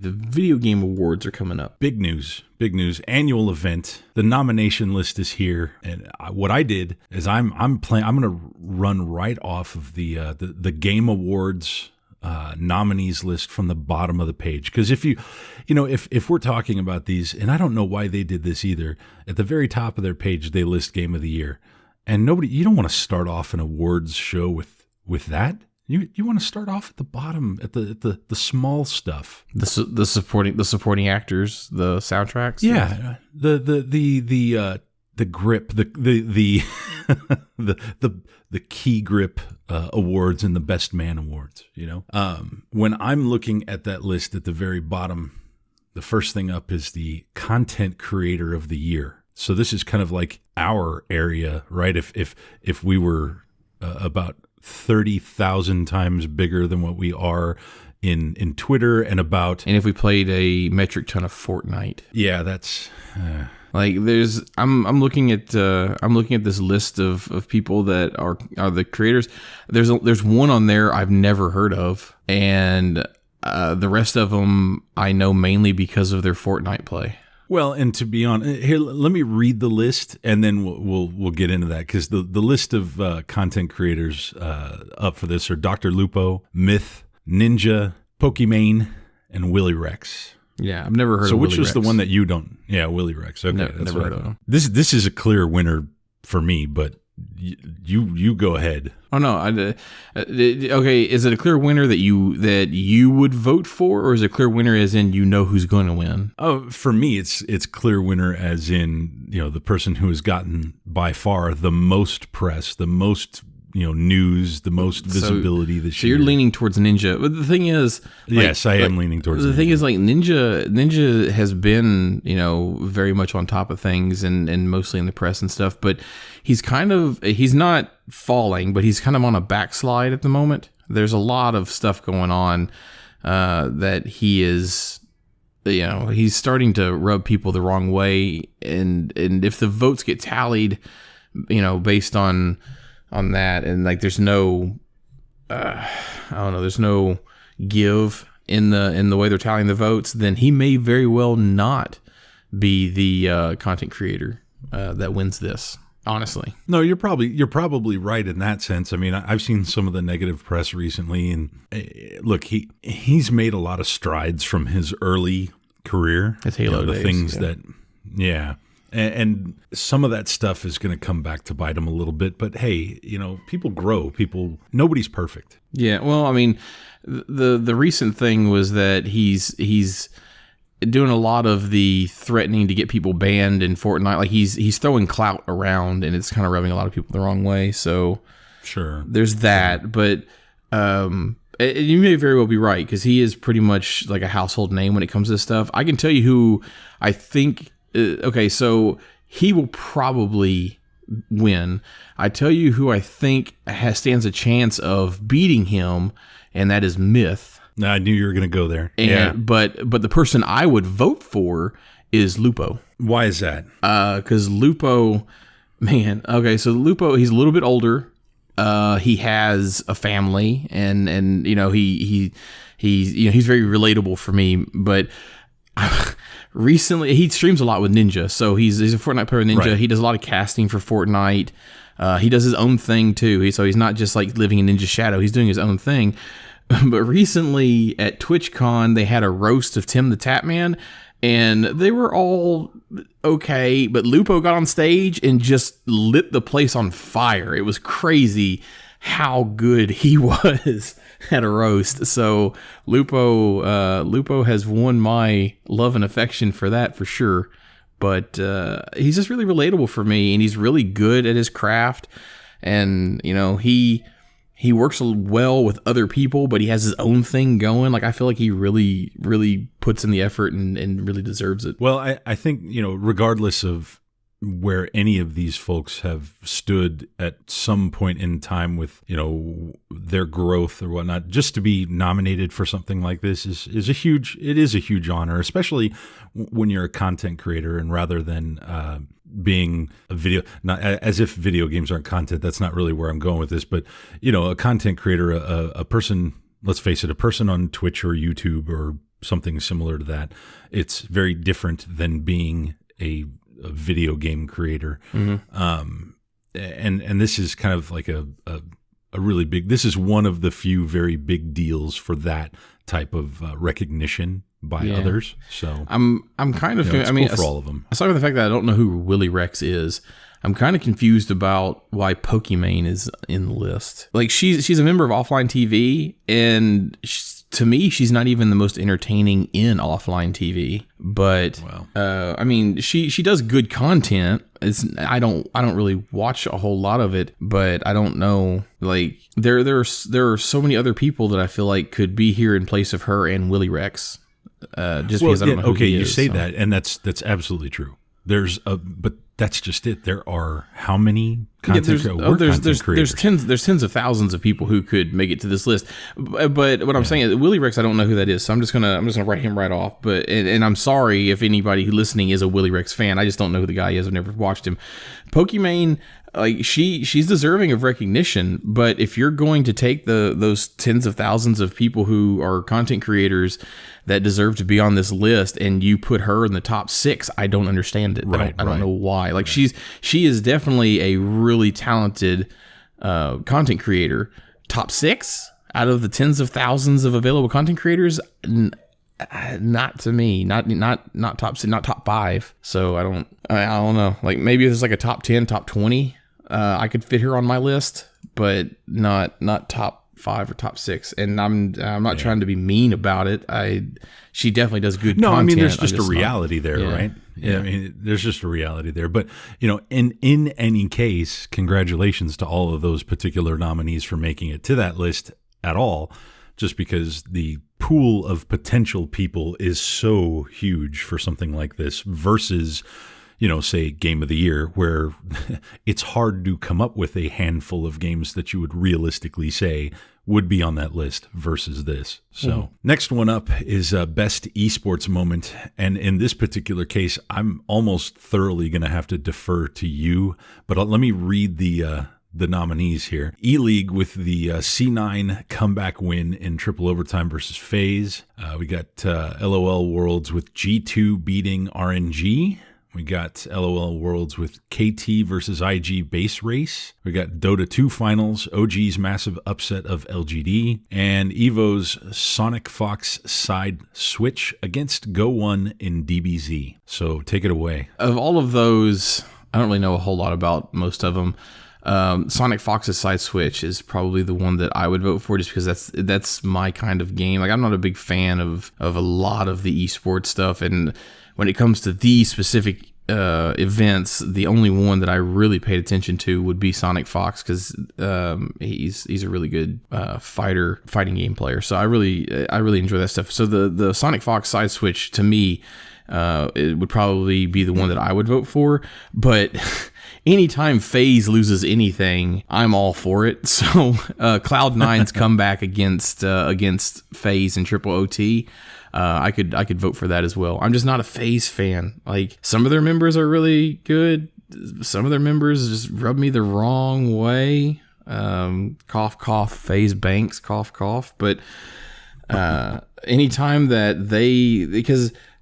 The video game awards are coming up. Big news. Annual event. The nomination list is here, and what I did is I'm going to run right off of the Game Awards nominees list from the bottom of the page. Because if if we're talking about these, and I don't know why they did this either, at the very top of their page they list Game of the Year, and you don't want to start off an awards show with that. You want to start off at the bottom, at the small stuff. The supporting actors, the soundtracks. Yeah, the grip, the the key grip awards and the best man awards. When I'm looking at that list at the very bottom, the first thing up is the content creator of the year. So this is kind of like our area, right? If we were about 30,000 times bigger than what we are in Twitter, and if we played a metric ton of Fortnite. Yeah, that's like I'm looking at this list of people that are the creators. There's one on there I've never heard of, and the rest of them I know mainly because of their Fortnite play. Well, and to be honest, here, let me read the list, and then we'll get into that, because the list of content creators up for this are Dr. Lupo, Myth, Ninja, Pokimane, and Willy Rex. Yeah, I've never heard of Willy Rex. So which was the one that you don't? Yeah, Willy Rex. Okay, that's never heard of him. This is a clear winner for me, but you go ahead. Oh no! Okay, is it a clear winner that you would vote for, or is it a clear winner as in who's going to win? Oh, for me, it's clear winner as in the person who has gotten by far the most press, the most news, the most visibility this year. So you're leaning towards Ninja. But the thing is, yes, I am leaning towards. The thing is, Ninja has been very much on top of things and mostly in the press and stuff. But he's not falling, but he's kind of on a backslide at the moment. There's a lot of stuff going on that he is. He's starting to rub people the wrong way, and if the votes get tallied, based on that, and there's no there's no give in the way they're tallying the votes, then he may very well not be the content creator that wins this, honestly. No, you're probably right in that sense. I mean, I've seen some of the negative press recently, and look, he's made a lot of strides from his early career. His Halo days, things that And some of that stuff is going to come back to bite him a little bit. But hey, people grow. Nobody's perfect. Yeah. Well, I mean, the recent thing was that he's doing a lot of the threatening to get people banned in Fortnite. Like he's throwing clout around, and it's kind of rubbing a lot of people the wrong way. So sure, there's that. But you may very well be right, because he is pretty much like a household name when it comes to this stuff. I can tell you who I think. Okay, so he will probably win. I tell you who I think stands a chance of beating him, and that is Myth. I knew you were going to go there. But the person I would vote for is Lupo. Why is that? Because Lupo, man. Okay, so Lupo, he's a little bit older. He has a family, and he's very relatable for me, but. Recently, he streams a lot with Ninja, so he's a Fortnite player with Ninja. Right. He does a lot of casting for Fortnite. He does his own thing too. So he's not just like living in Ninja's shadow. He's doing his own thing. But recently at TwitchCon, they had a roast of Tim the Tatman, and they were all okay. But Lupo got on stage and just lit the place on fire. It was crazy how good he was at a roast. So Lupo has won my love and affection for that, for sure. But he's just really relatable for me, and he's really good at his craft. And he works well with other people, but he has his own thing going. Like, I feel like he really, really puts in the effort and really deserves it. Well, I think regardless of where any of these folks have stood at some point in time with, their growth or whatnot, just to be nominated for something like this is a huge honor, especially when you're a content creator, and rather than being a video, not as if video games aren't content. That's not really where I'm going with this, but a content creator, a person, let's face it, a person on Twitch or YouTube or something similar to that. It's very different than being a video game creator. And this is kind of like a really big, this is one of the few very big deals for that type of recognition by others. So I'm kind of, it's cool for all of them. Aside from the fact that I don't know who Willie Rex is, I'm kind of confused about why Pokimane is in the list. Like she's a member of Offline TV, and to me, she's not even the most entertaining in Offline TV. But I mean, she does good content. I don't really watch a whole lot of it, but I don't know. Like there are so many other people that I feel like could be here in place of her and Willie Rex. Just because I don't know who he is. You say that, and that's absolutely true. But that's just it. There are how many content creators? There's tens of thousands of people who could make it to this list. But what I'm saying is Willie Rex, I don't know who that is, so I'm just gonna write him right off. But and I'm sorry if anybody who listening is a Willie Rex fan. I just don't know who the guy is. I've never watched him. Pokimane, like she's deserving of recognition, but if you're going to take those tens of thousands of people who are content creators that deserve to be on this list and you put her in the top 6, I don't understand it. I don't know why. Like she is definitely a really talented content creator. Top 6 out of the tens of thousands of available content creators, not to me, not top 6, not top 5. So I don't know. Like maybe there's like a top 10, top 20. I could fit her on my list, but not top 5 or top 6. And I'm not trying to be mean about it. She definitely does good content. I mean, there's just a reality there, right? Yeah, I mean, there's just a reality there. But, in any case, congratulations to all of those particular nominees for making it to that list at all, just because the pool of potential people is so huge for something like this versus, say Game of the Year, where it's hard to come up with a handful of games that you would realistically say would be on that list versus this. So next one up is Best Esports Moment. And in this particular case, I'm almost thoroughly going to have to defer to you, but let me read the nominees here. E-League with the C9 comeback win in triple overtime versus FaZe. We got LOL Worlds with G2 beating RNG. We got LOL Worlds with KT versus IG base race. We got Dota 2 finals, OG's massive upset of LGD, and Evo's Sonic Fox side switch against Go1 in DBZ. So take it away. Of all of those, I don't really know a whole lot about most of them. Sonic Fox's side switch is probably the one that I would vote for, just because that's my kind of game. Like I'm not a big fan of a lot of the esports stuff, and when it comes to these specific events, the only one that I really paid attention to would be Sonic Fox, because he's a really good fighting game player. So I really enjoy that stuff. So the Sonic Fox side switch, to me, it would probably be the one that I would vote for. But anytime FaZe loses anything, I'm all for it. So Cloud9's comeback against FaZe in triple OT, I could vote for that as well. I'm just not a FaZe fan. Like some of their members are really good. Some of their members just rub me the wrong way. Cough, cough, FaZe Banks, cough, cough. But anytime that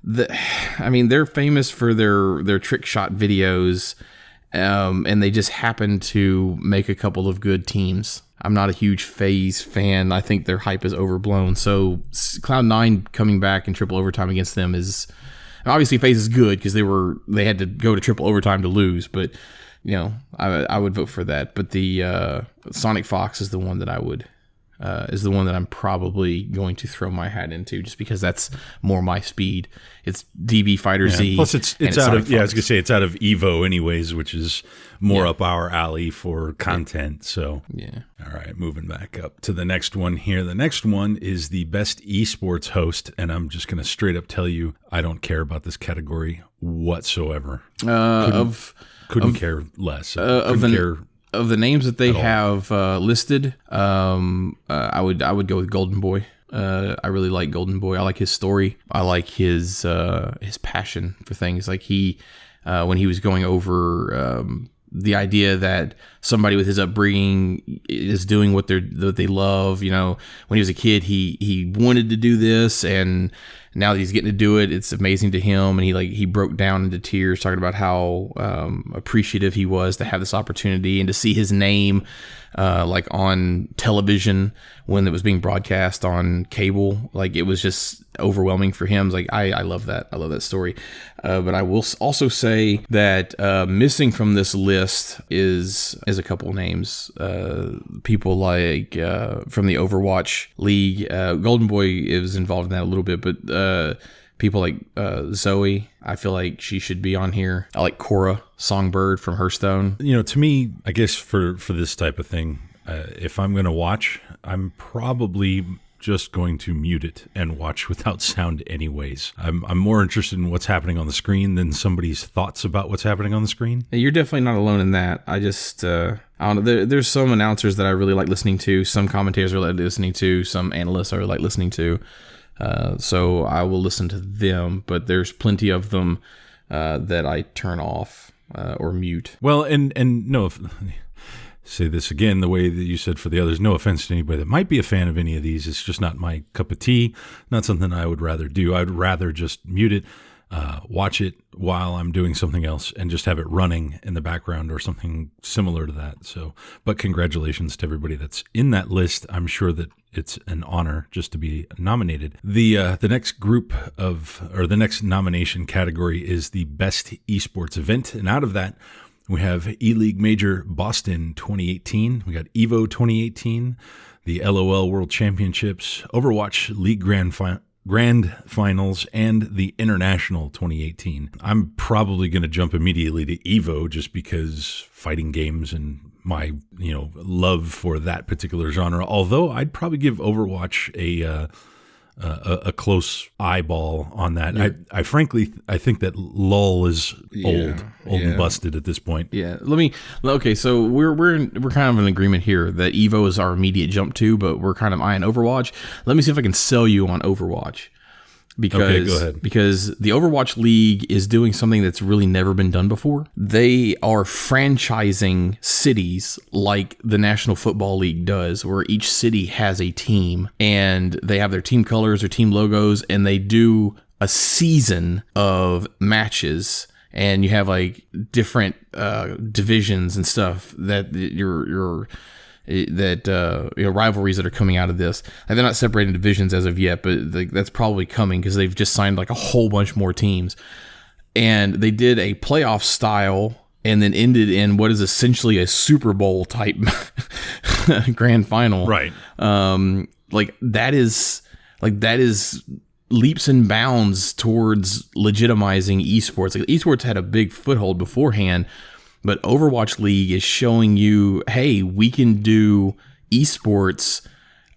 they're famous for their trick shot videos, and they just happen to make a couple of good teams. I'm not a huge FaZe fan. I think their hype is overblown. So Cloud9 coming back in triple overtime against them is obviously FaZe is good because they had to go to triple overtime to lose. But I would vote for that. But the Sonic Fox is the one that I would. Is the one that I'm probably going to throw my hat into, just because that's more my speed. It's DB Fighter Z. Plus, it's out of I was gonna say it's out of Evo anyways, which is more up our alley for content. So all right, moving back up to the next one here. The next one is the Best Esports Host, and I'm just gonna straight up tell you, I don't care about this category whatsoever. Couldn't care less. Of the names that they have listed, I would go with Golden Boy. I really like Golden Boy. I like his story. I like his passion for things. Like when he was going over the idea that somebody with his upbringing is doing what they love. You know, when he was a kid, he wanted to do this, and now that he's getting to do it, it's amazing to him. And he broke down into tears talking about how appreciative he was to have this opportunity and to see his name like on television when it was being broadcast on cable. Like, it was just overwhelming for him. It's like, I love that. I love that story. But I will also say that missing from this list is a couple names. People like from the Overwatch League. Golden Boy is involved in that a little bit, but people like Zoe, I feel like she should be on here. I like Cora Songbird from Hearthstone. You know, to me, I guess for this type of thing, if I'm going to watch, I'm probably just going to mute it and watch without sound anyways. I'm more interested in what's happening on the screen than somebody's thoughts about what's happening on the screen. You're definitely not alone in that. I just, I don't know. There's some announcers that I really like listening to. Some commentators I really like listening to. Some analysts I really like listening to. So I will listen to them, but there's plenty of them that I turn off or mute. Well, and no, say this again the way that you said for the others, no offense to anybody that might be a fan of any of these. It's just not my cup of tea, not something I would rather do. I'd rather just mute it, watch it while I'm doing something else, and just have it running in the background or something similar to that. So, but congratulations to everybody that's in that list. I'm sure that it's an honor just to be nominated. The next group the next nomination category is the best esports event, and out of that, we have E-League Major Boston 2018. We got EVO 2018, the LOL World Championships, Overwatch League Grand Finals, and the International 2018. I'm probably going to jump immediately to EVO just because fighting games and my love for that particular genre. Although I'd probably give Overwatch a close eyeball on that. Yeah. I frankly think that LOL is old and busted at this point. Yeah. Okay, so we're kind of in agreement here that EVO is our immediate jump to, but we're kind of eyeing Overwatch. Let me see if I can sell you on Overwatch. Okay, go ahead. Because the Overwatch League is doing something that's really never been done before. They are franchising cities like the National Football League does, where each city has a team and they have their team colors or team logos, and they do a season of matches. And you have like different divisions and stuff that rivalries that are coming out of this. And they're not separating divisions as of yet, but that's probably coming because they've just signed like a whole bunch more teams. And they did a playoff style and then ended in what is essentially a Super Bowl type grand final. Right. That is leaps and bounds towards legitimizing esports. Like, esports had a big foothold beforehand, but Overwatch League is showing you, hey, we can do esports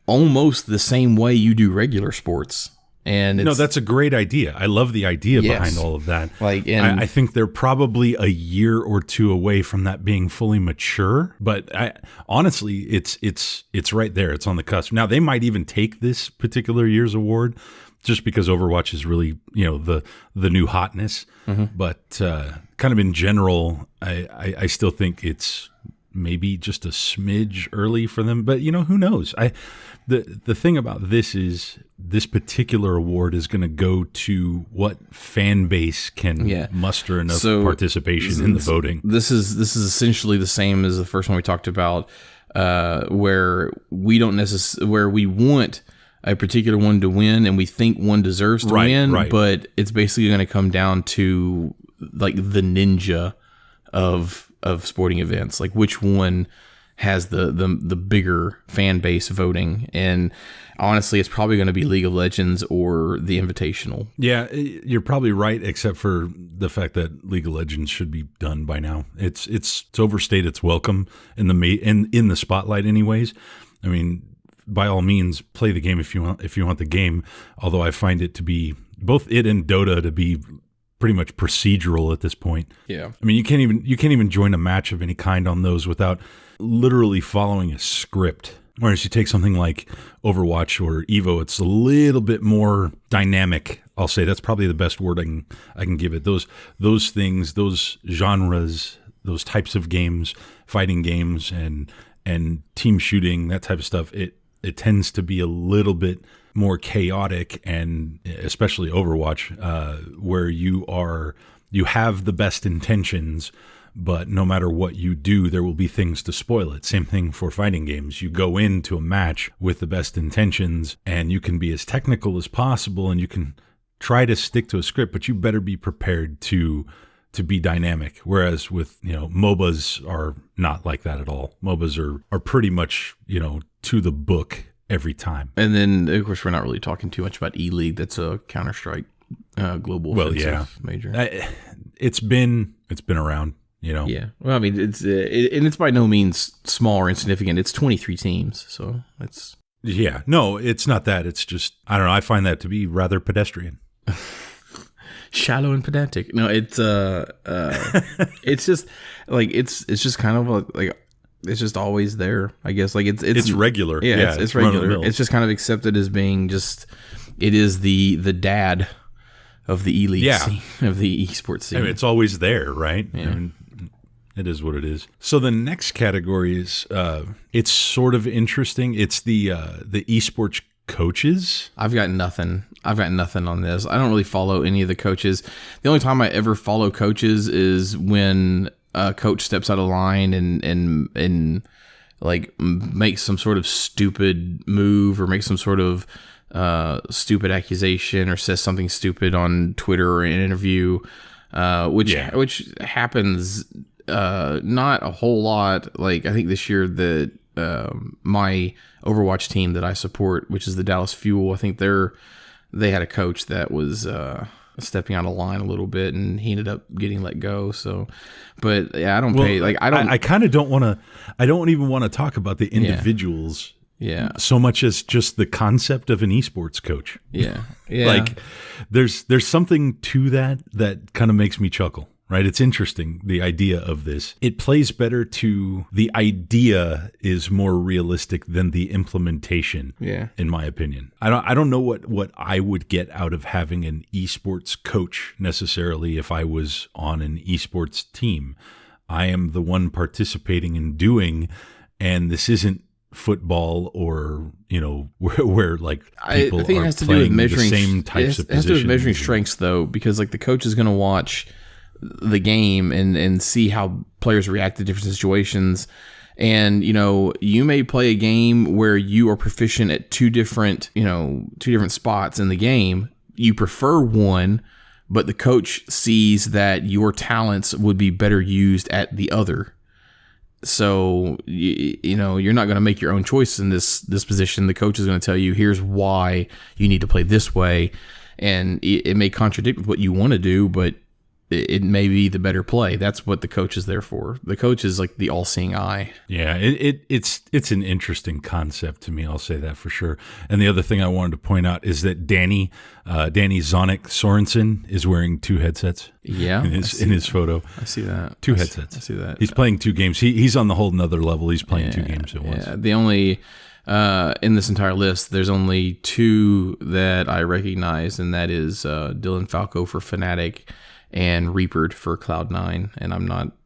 almost the same way you do regular sports. And that's a great idea. I love the idea behind all of that. I think they're probably a year or two away from that being fully mature. But honestly, it's right there. It's on the cusp. Now, they might even take this particular year's award just because Overwatch is really, the new hotness. Mm-hmm. But kind of in general, I still think it's maybe just a smidge early for them. But, who knows? The thing about this is this particular award is going to go to what fan base can muster enough participation in the voting. This is essentially the same as the first one we talked about, where we don't where we want a particular one to win and we think one deserves to win, but it's basically going to come down to like the ninja of sporting events, like which one has the bigger fan base voting. And honestly, it's probably going to be League of Legends or the Invitational. Yeah, you're probably right, except for the fact that League of Legends should be done by now. It's overstayed its welcome in the spotlight anyways. I mean, by all means, play the game if you want the game. Although I find it to be both it and Dota to be pretty much procedural at this point. Yeah, I mean you can't even join a match of any kind on those without literally following a script. Whereas you take something like Overwatch or EVO, it's a little bit more dynamic. I'll say that's probably the best word I can give it. Those things, those genres those types of games, fighting games and team shooting, that type of stuff, it tends to be a little bit more chaotic, and especially Overwatch, where you have the best intentions, but no matter what you do, there will be things to spoil it. Same thing for fighting games. You go into a match with the best intentions, and you can be as technical as possible, and you can try to stick to a script, but you better be prepared to be dynamic. Whereas with, MOBAs are not like that at all. MOBAs are pretty much, to the book every time. And then, of course, we're not really talking too much about E-League. That's a Counter-Strike global offensive major. It's been around, Yeah. Well, I mean, it's by no means small or insignificant. It's 23 teams, so it's... Yeah. No, it's not that. It's just, I don't know. I find that to be rather pedestrian. Shallow and pedantic. No, it's it's just like it's just kind of like it's just always there, I guess. Like it's regular. Yeah, it's regular. It's just kind of accepted as being just, it is the dad of the E-League scene, of the eSports scene. I mean, it's always there, right? Yeah. I mean, it is what it is. So the next category is it's sort of interesting. It's the eSports coaches. I've got nothing on this. I don't really follow any of the coaches. The only time I ever follow coaches is when a coach steps out of line and like makes some sort of stupid move or makes some sort of stupid accusation or says something stupid on Twitter or in an interview, which happens not a whole lot. Like I think this year that my Overwatch team that I support, which is the Dallas Fuel, I think they had a coach that was stepping out of line a little bit, and he ended up getting let go. So, but yeah, I kind of don't want to. I don't even want to talk about the individuals. Yeah. So much as just the concept of an esports coach. Yeah. Like there's something to that kind of makes me chuckle. Right? It's interesting, the idea of this. It plays better to the idea is more realistic than the implementation, in my opinion. I don't know what I would get out of having an esports coach necessarily if I was on an esports team. I am the one participating in doing, and this isn't football or, where like people I think it has to do with measuring the same types of positions. It has to do with measuring strengths, though, because like the coach is going to watch the game and see how players react to different situations. And, you may play a game where you are proficient at two different spots in the game. You prefer one, but the coach sees that your talents would be better used at the other. So, you're not going to make your own choice in this position. The coach is going to tell you, here's why you need to play this way. And it may contradict with what you want to do, but it may be the better play. That's what the coach is there for. The coach is like the all-seeing eye. Yeah, it's an interesting concept to me. I'll say that for sure. And the other thing I wanted to point out is that Danny Zonic Sorensen is wearing two headsets. Yeah, in his photo. I see that. Two headsets. I see that. He's playing two games. He's on the whole nother level. He's playing two games at once. Yeah, the only in this entire list, there's only two that I recognize, and that is Dylan Falco for Fnatic and Reapered for Cloud9, and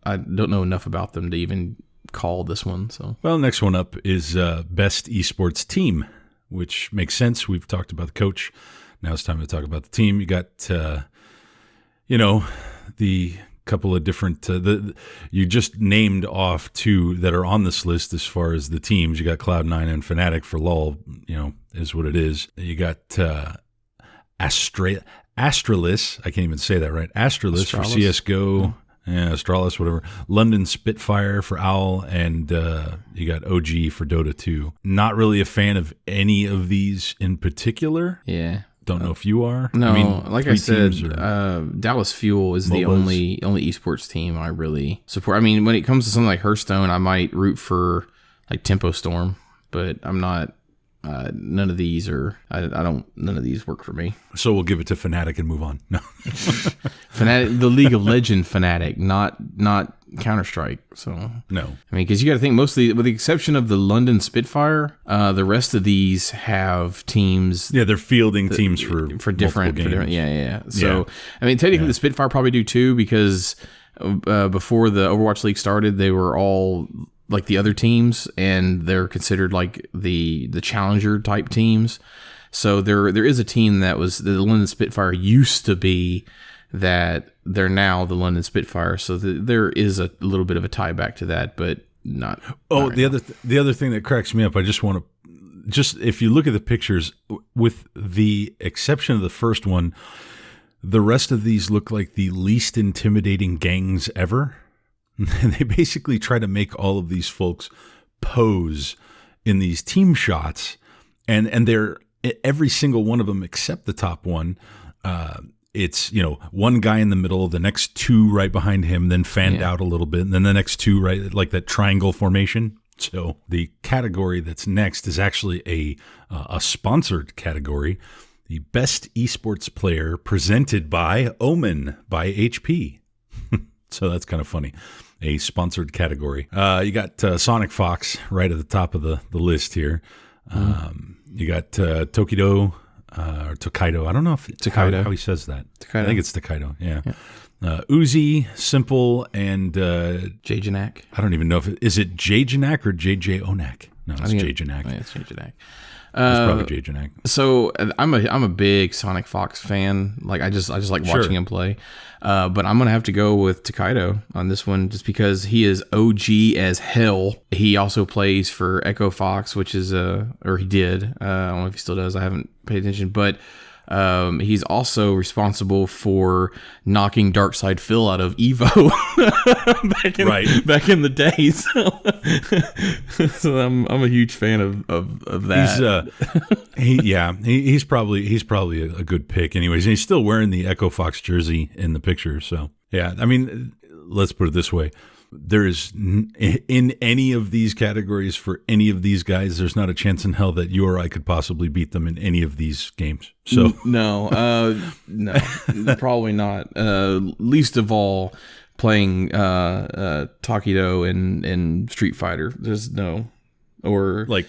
I don't know enough about them to even call this one. So, well, next one up is best esports team, which makes sense. We've talked about the coach. Now it's time to talk about the team. You got, the couple of different. You just named off two that are on this list as far as the teams. You got Cloud9 and Fnatic for LoL. Is what it is. You got Astralis, I can't even say that right. Astralis for CSGO, Astralis, whatever. London Spitfire for OWL, and you got OG for Dota 2. Not really a fan of any of these in particular. Yeah. Don't know if you are. No, like I said, Dallas Fuel is the only esports team I really support. I mean, when it comes to something like Hearthstone, I might root for like Tempo Storm, but I'm not. None of these none of these work for me. So we'll give it to Fnatic and move on. No. Fnatic, the League of Legends Fnatic, not Counter-Strike. So no. I mean, because you got to think mostly, with the exception of the London Spitfire, the rest of these have teams. Yeah, they're fielding teams for different games. Yeah. So I mean, technically the Spitfire probably do too, because before the Overwatch League started, they were all like the other teams, and they're considered like the challenger type teams. So there is a team that was the London Spitfire used to be, that they're now the London Spitfire. So there is a little bit of a tie back to that, but not. Oh, the other thing that cracks me up, I just want to if you look at the pictures, with the exception of the first one, the rest of these look like the least intimidating gangs ever. And they basically try to make all of these folks pose in these team shots, and they're every single one of them except the top one. It's, one guy in the middle, the next two right behind him, then fanned out a little bit, and then the next two right, like that triangle formation. So the category that's next is actually a sponsored category, the best esports player presented by Omen by HP. So that's kind of funny. A sponsored category. You got Sonic Fox right at the top of the list here. You got Tokido or Tokaido. I don't know if how he says that. Tokaido. I think it's Tokaido. Yeah. Uzi, Simple, and Jay Janak. I don't even know is it Jay Janak or JJ Onak? No, it's Jay Janak. It's Jay Janak. It's probably Jay Janak. So I'm a big Sonic Fox fan. Like I just like watching him play. But I'm gonna have to go with Tokaido on this one, just because he is OG as hell. He also plays for Echo Fox, which is or he did. I don't know if he still does. I haven't paid attention, but he's also responsible for knocking Darkside Phil out of Evo back in the days. So I'm a huge fan of that. He's probably a good pick anyways. And he's still wearing the Echo Fox jersey in the picture. So yeah, I mean, let's put it this way. There is in any of these categories for any of these guys, there's not a chance in hell that you or I could possibly beat them in any of these games. So no, probably not. Least of all playing Takido in Street Fighter. There's no, or like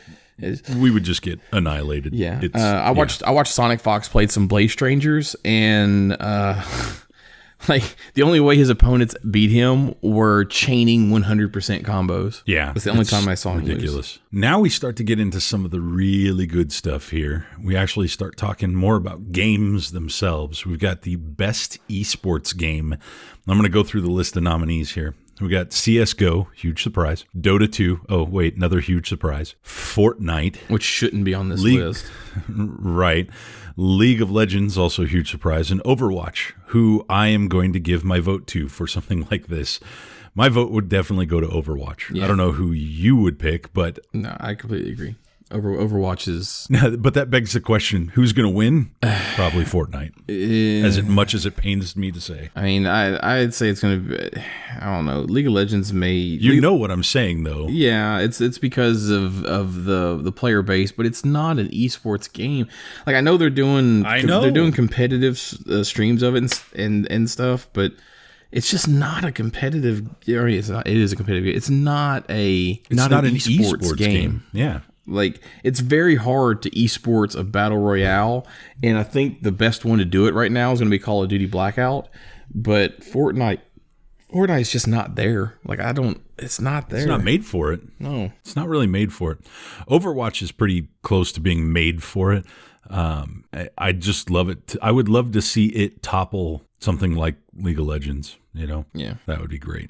we would just get annihilated. Yeah, I watched Sonic Fox played some Blaze Strangers, and like the only way his opponents beat him were chaining 100% combos. Yeah, that's the only time I saw him ridiculous. Lose. Now we start to get into some of the really good stuff here. We actually start talking more about games themselves. We've got the best esports game. I'm going to go through the list of nominees here. We got CSGO, huge surprise. Dota 2, oh wait, another huge surprise. Fortnite, which shouldn't be on this list. Right. League of Legends, also a huge surprise. And Overwatch, who I am going to give my vote to for something like this. My vote would definitely go to Overwatch. Yeah. I don't know who you would pick, but... No, I completely agree. Overwatch is... But that begs the question, who's going to win? Probably Fortnite. As much as it pains me to say. I mean, I'd say it's going to be... I don't know. League of Legends may... You know what I'm saying, though. Yeah, it's because of the player base, but it's not an esports game. Like, I know they're doing competitive streams of it and stuff, but... It's just not a competitive... It is a competitive game. It's not an esports game. Yeah. Like, it's very hard to esports a battle royale, and I think the best one to do it right now is going to be Call of Duty Blackout, but Fortnite is just not there. Like, it's not there. It's not made for it. No. It's not really made for it. Overwatch is pretty close to being made for it. I just love it. I would love to see it topple something like League of Legends, Yeah. That would be great.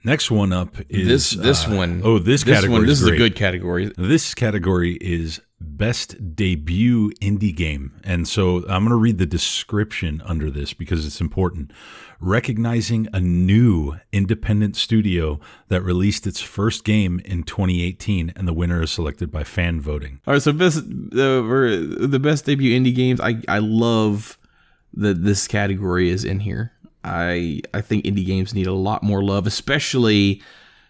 Next one up is this one. Oh, this category. This is a good category. This category is best debut indie game. And so I'm going to read the description under this because it's important. Recognizing a new independent studio that released its first game in 2018, and the winner is selected by fan voting. All right, so the best debut indie games. I love that this category is in here. I think indie games need a lot more love, especially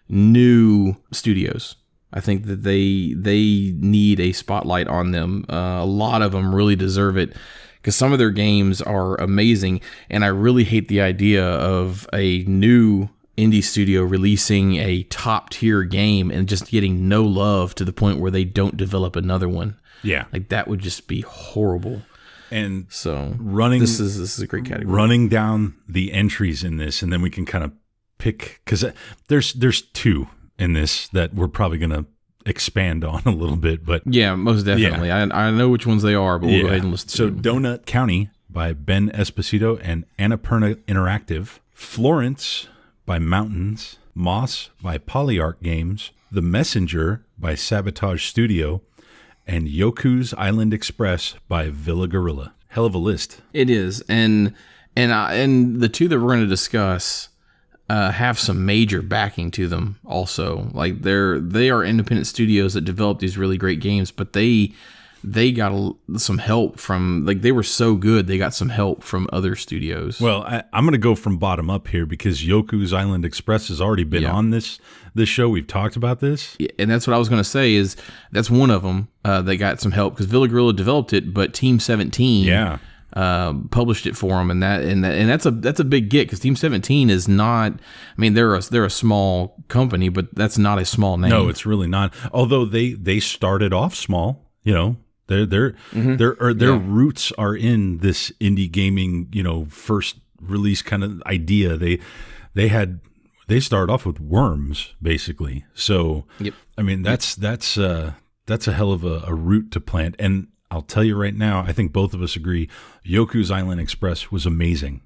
new studios. I think that they need a spotlight on them. A lot of them really deserve it because some of their games are amazing, and I really hate the idea of a new indie studio releasing a top tier game and just getting no love to the point where they don't develop another one. Yeah, like that would just be horrible. And so running this is a great category. Running down the entries in this, and then we can kind of pick, because there's two in this that we're probably going to expand on a little bit, but yeah, most definitely. Yeah. I know which ones they are, but we'll go ahead and list. So Donut County by Ben Esposito and Annapurna Interactive, Florence by Mountains, Moss by Polyarc Games, The Messenger by Sabotage Studio, and Yoku's Island Express by Villa Gorilla. Hell of a list. It is, and the two that we're going to discuss have some major backing to them. Also, like they are independent studios that develop these really great games, but they got some help from, like, they were so good they got some help from other studios. Well, I'm going to go from bottom up here because Yoku's Island Express has already been on this show. We've talked about this. Yeah, and that's what I was going to say is that's one of them. They got some help because Villa Gorilla developed it, but Team 17 published it for them, and that's a big get because Team 17 is not. I mean, they're a small company, but that's not a small name. No, it's really not. Although they started off small, you know. Their roots are in this indie gaming, you know, first release kind of idea. They started off with Worms basically. So I mean that's a hell of a root to plant. And I'll tell you right now, I think both of us agree, Yoku's Island Express was amazing.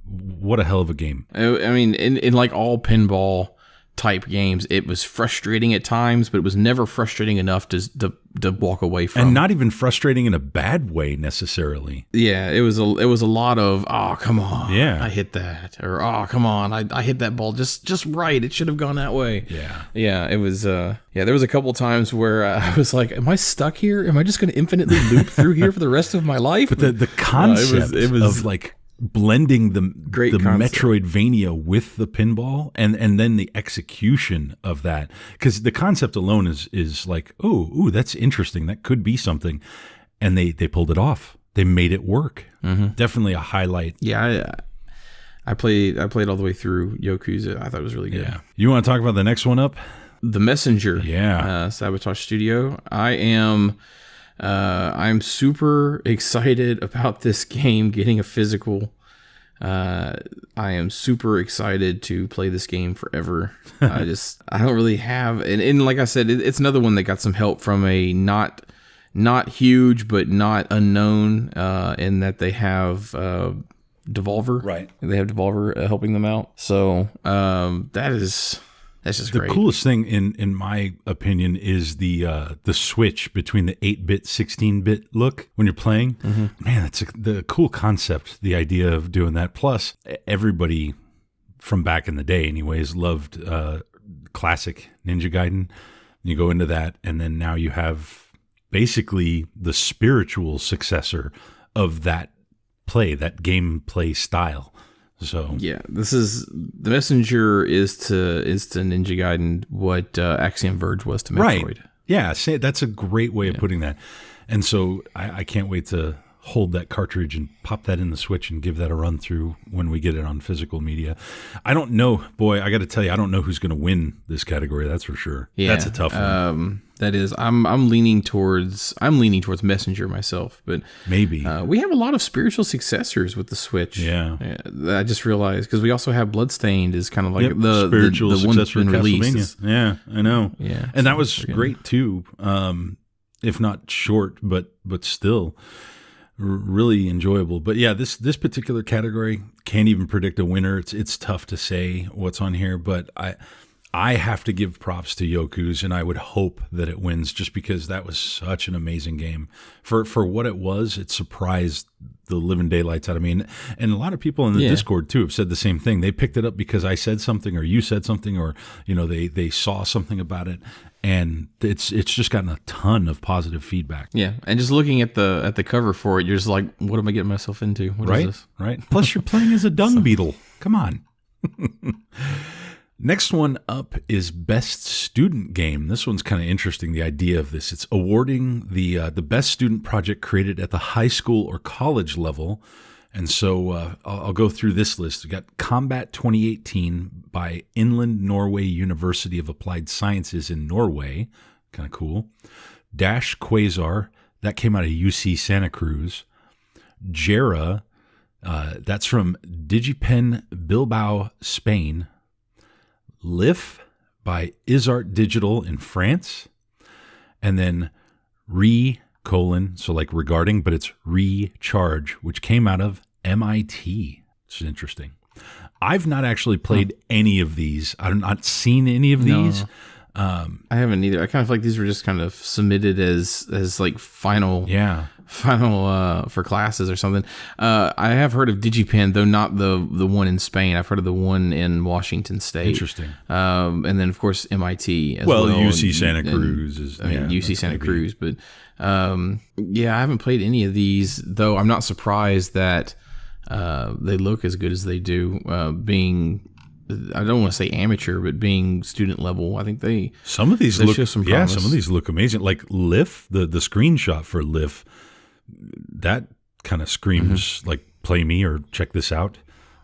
What a hell of a game. I mean, in like all pinball type games, it was frustrating at times, but it was never frustrating enough to walk away from. And not even frustrating in a bad way necessarily. Yeah, it was a lot of, oh, come on, I hit that, or oh, come on, I hit that ball just right. It should have gone that way. Yeah. It was. There was a couple times where I was like, am I stuck here? Am I just going to infinitely loop through here for the rest of my life? But the concept it was of like blending the Metroidvania with the pinball and then the execution of that, because the concept alone is like, oh, that's interesting, that could be something, and they pulled it off. They made it work. Definitely a highlight. I played all the way through Yoku's. I thought it was really good. You want to talk about the next one up? The Messenger. Sabotage Studio. I'm super excited about this game getting a physical. I am super excited to play this game forever. I don't really have, and like I said, it's another one that got some help from a not huge but not unknown, in that they have Devolver. Right. They have Devolver helping them out. So that's just great. The coolest thing, in my opinion, is the switch between the 8-bit, 16-bit look when you're playing. Man, that's the cool concept, the idea of doing that. Plus, everybody from back in the day anyways loved classic Ninja Gaiden. You go into that, and then now you have basically the spiritual successor of that gameplay style. So this is The Messenger is to Ninja Gaiden what Axiom Verge was to Metroid. Right. Yeah, that's a great way of putting that. And so I can't wait to hold that cartridge and pop that in the Switch and give that a run through when we get it on physical media. I don't know, boy, I got to tell you, I don't know who's going to win this category. That's for sure. Yeah, that's a tough one. That is, I'm leaning towards Messenger myself, but maybe we have a lot of spiritual successors with the Switch. Yeah, I just realized, because we also have Bloodstained is kind of like the spiritual the one that's successor been of released. Yeah, I know. Yeah, and that was great too. If not short, but still really enjoyable. But yeah, this particular category, can't even predict a winner. It's tough to say what's on here, but I have to give props to Yoku's, and I would hope that it wins, just because that was such an amazing game. For what it was, it surprised the living daylights out of me. And a lot of people in the Discord too have said the same thing. They picked it up because I said something, or you said something, or they saw something about it, and it's just gotten a ton of positive feedback. Yeah, and just looking at the cover for it, you're just like, what am I getting myself into? What is this? Right. Plus, you're playing as a dung beetle. Come on. Next one up is Best Student Game. This one's kind of interesting, the idea of this. It's awarding the best student project created at the high school or college level. And so I'll go through this list. We got Combat 2018 by Inland Norway University of Applied Sciences in Norway. Kind of cool. Dash Quasar, that came out of UC Santa Cruz. Jera, that's from DigiPen Bilbao, Spain. Lif by Isart Digital in France, and then so like regarding, but it's Recharge, which came out of MIT. It's interesting. I've not actually played any of these. I've not seen any of these. I haven't either. I kind of feel like these were just kind of submitted as like final for classes or something. I have heard of DigiPen, though not the one in Spain. I've heard of the one in Washington State. Interesting. And then of course MIT as well. UC Santa Cruz is UC Santa Cruz, but I haven't played any of these, though. I'm not surprised that they look as good as they do, being, I don't want to say amateur, but being student level. I think some of these look, show some promise. Some of these look amazing. Like Lif, the screenshot for Lif, that kind of screams like play me or check this out.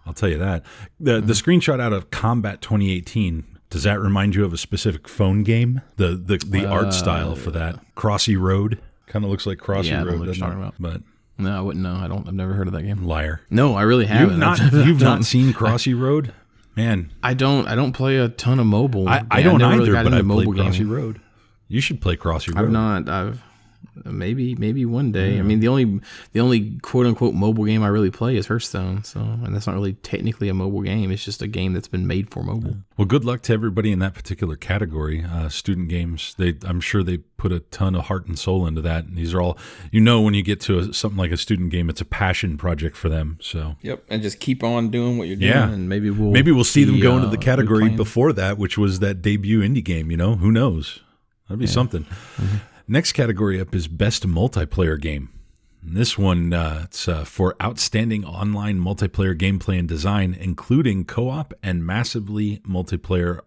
I'll tell you that. The screenshot out of Combat 2018, does that remind you of a specific phone game? The art style for that, Crossy Road, kind of looks like Crossy Road, doesn't it? About. But no, I wouldn't know. I've never heard of that game. Liar. No, I really haven't. You've not seen Crossy Road? Man, I don't play a ton of mobile. I don't either, really, but I played Crossy Road. You should play Crossy Road. I've not. Maybe one day. Yeah. I mean, the only quote unquote mobile game I really play is Hearthstone. So, and that's not really technically a mobile game. It's just a game that's been made for mobile. Well, good luck to everybody in that particular category. Student games. I'm sure they put a ton of heart and soul into that. And these are all, when you get to something like a student game, it's a passion project for them. So. Yep, and just keep on doing what you're doing, and maybe we'll see them go into the category before that, which was that debut indie game. Who knows? That'd be something. Mm-hmm. Next category up is Best Multiplayer Game. And this one, it's for outstanding online multiplayer gameplay and design, including co-op and massively multiplayer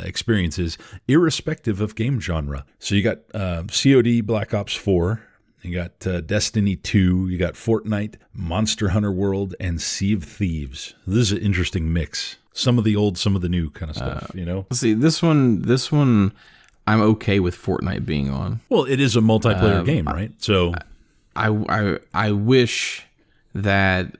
experiences, irrespective of game genre. So you got COD Black Ops 4, you got Destiny 2, you got Fortnite, Monster Hunter World, and Sea of Thieves. This is an interesting mix. Some of the old, some of the new kind of stuff, See, this one... I'm okay with Fortnite being on. Well, it is a multiplayer game, right? So, I wish that,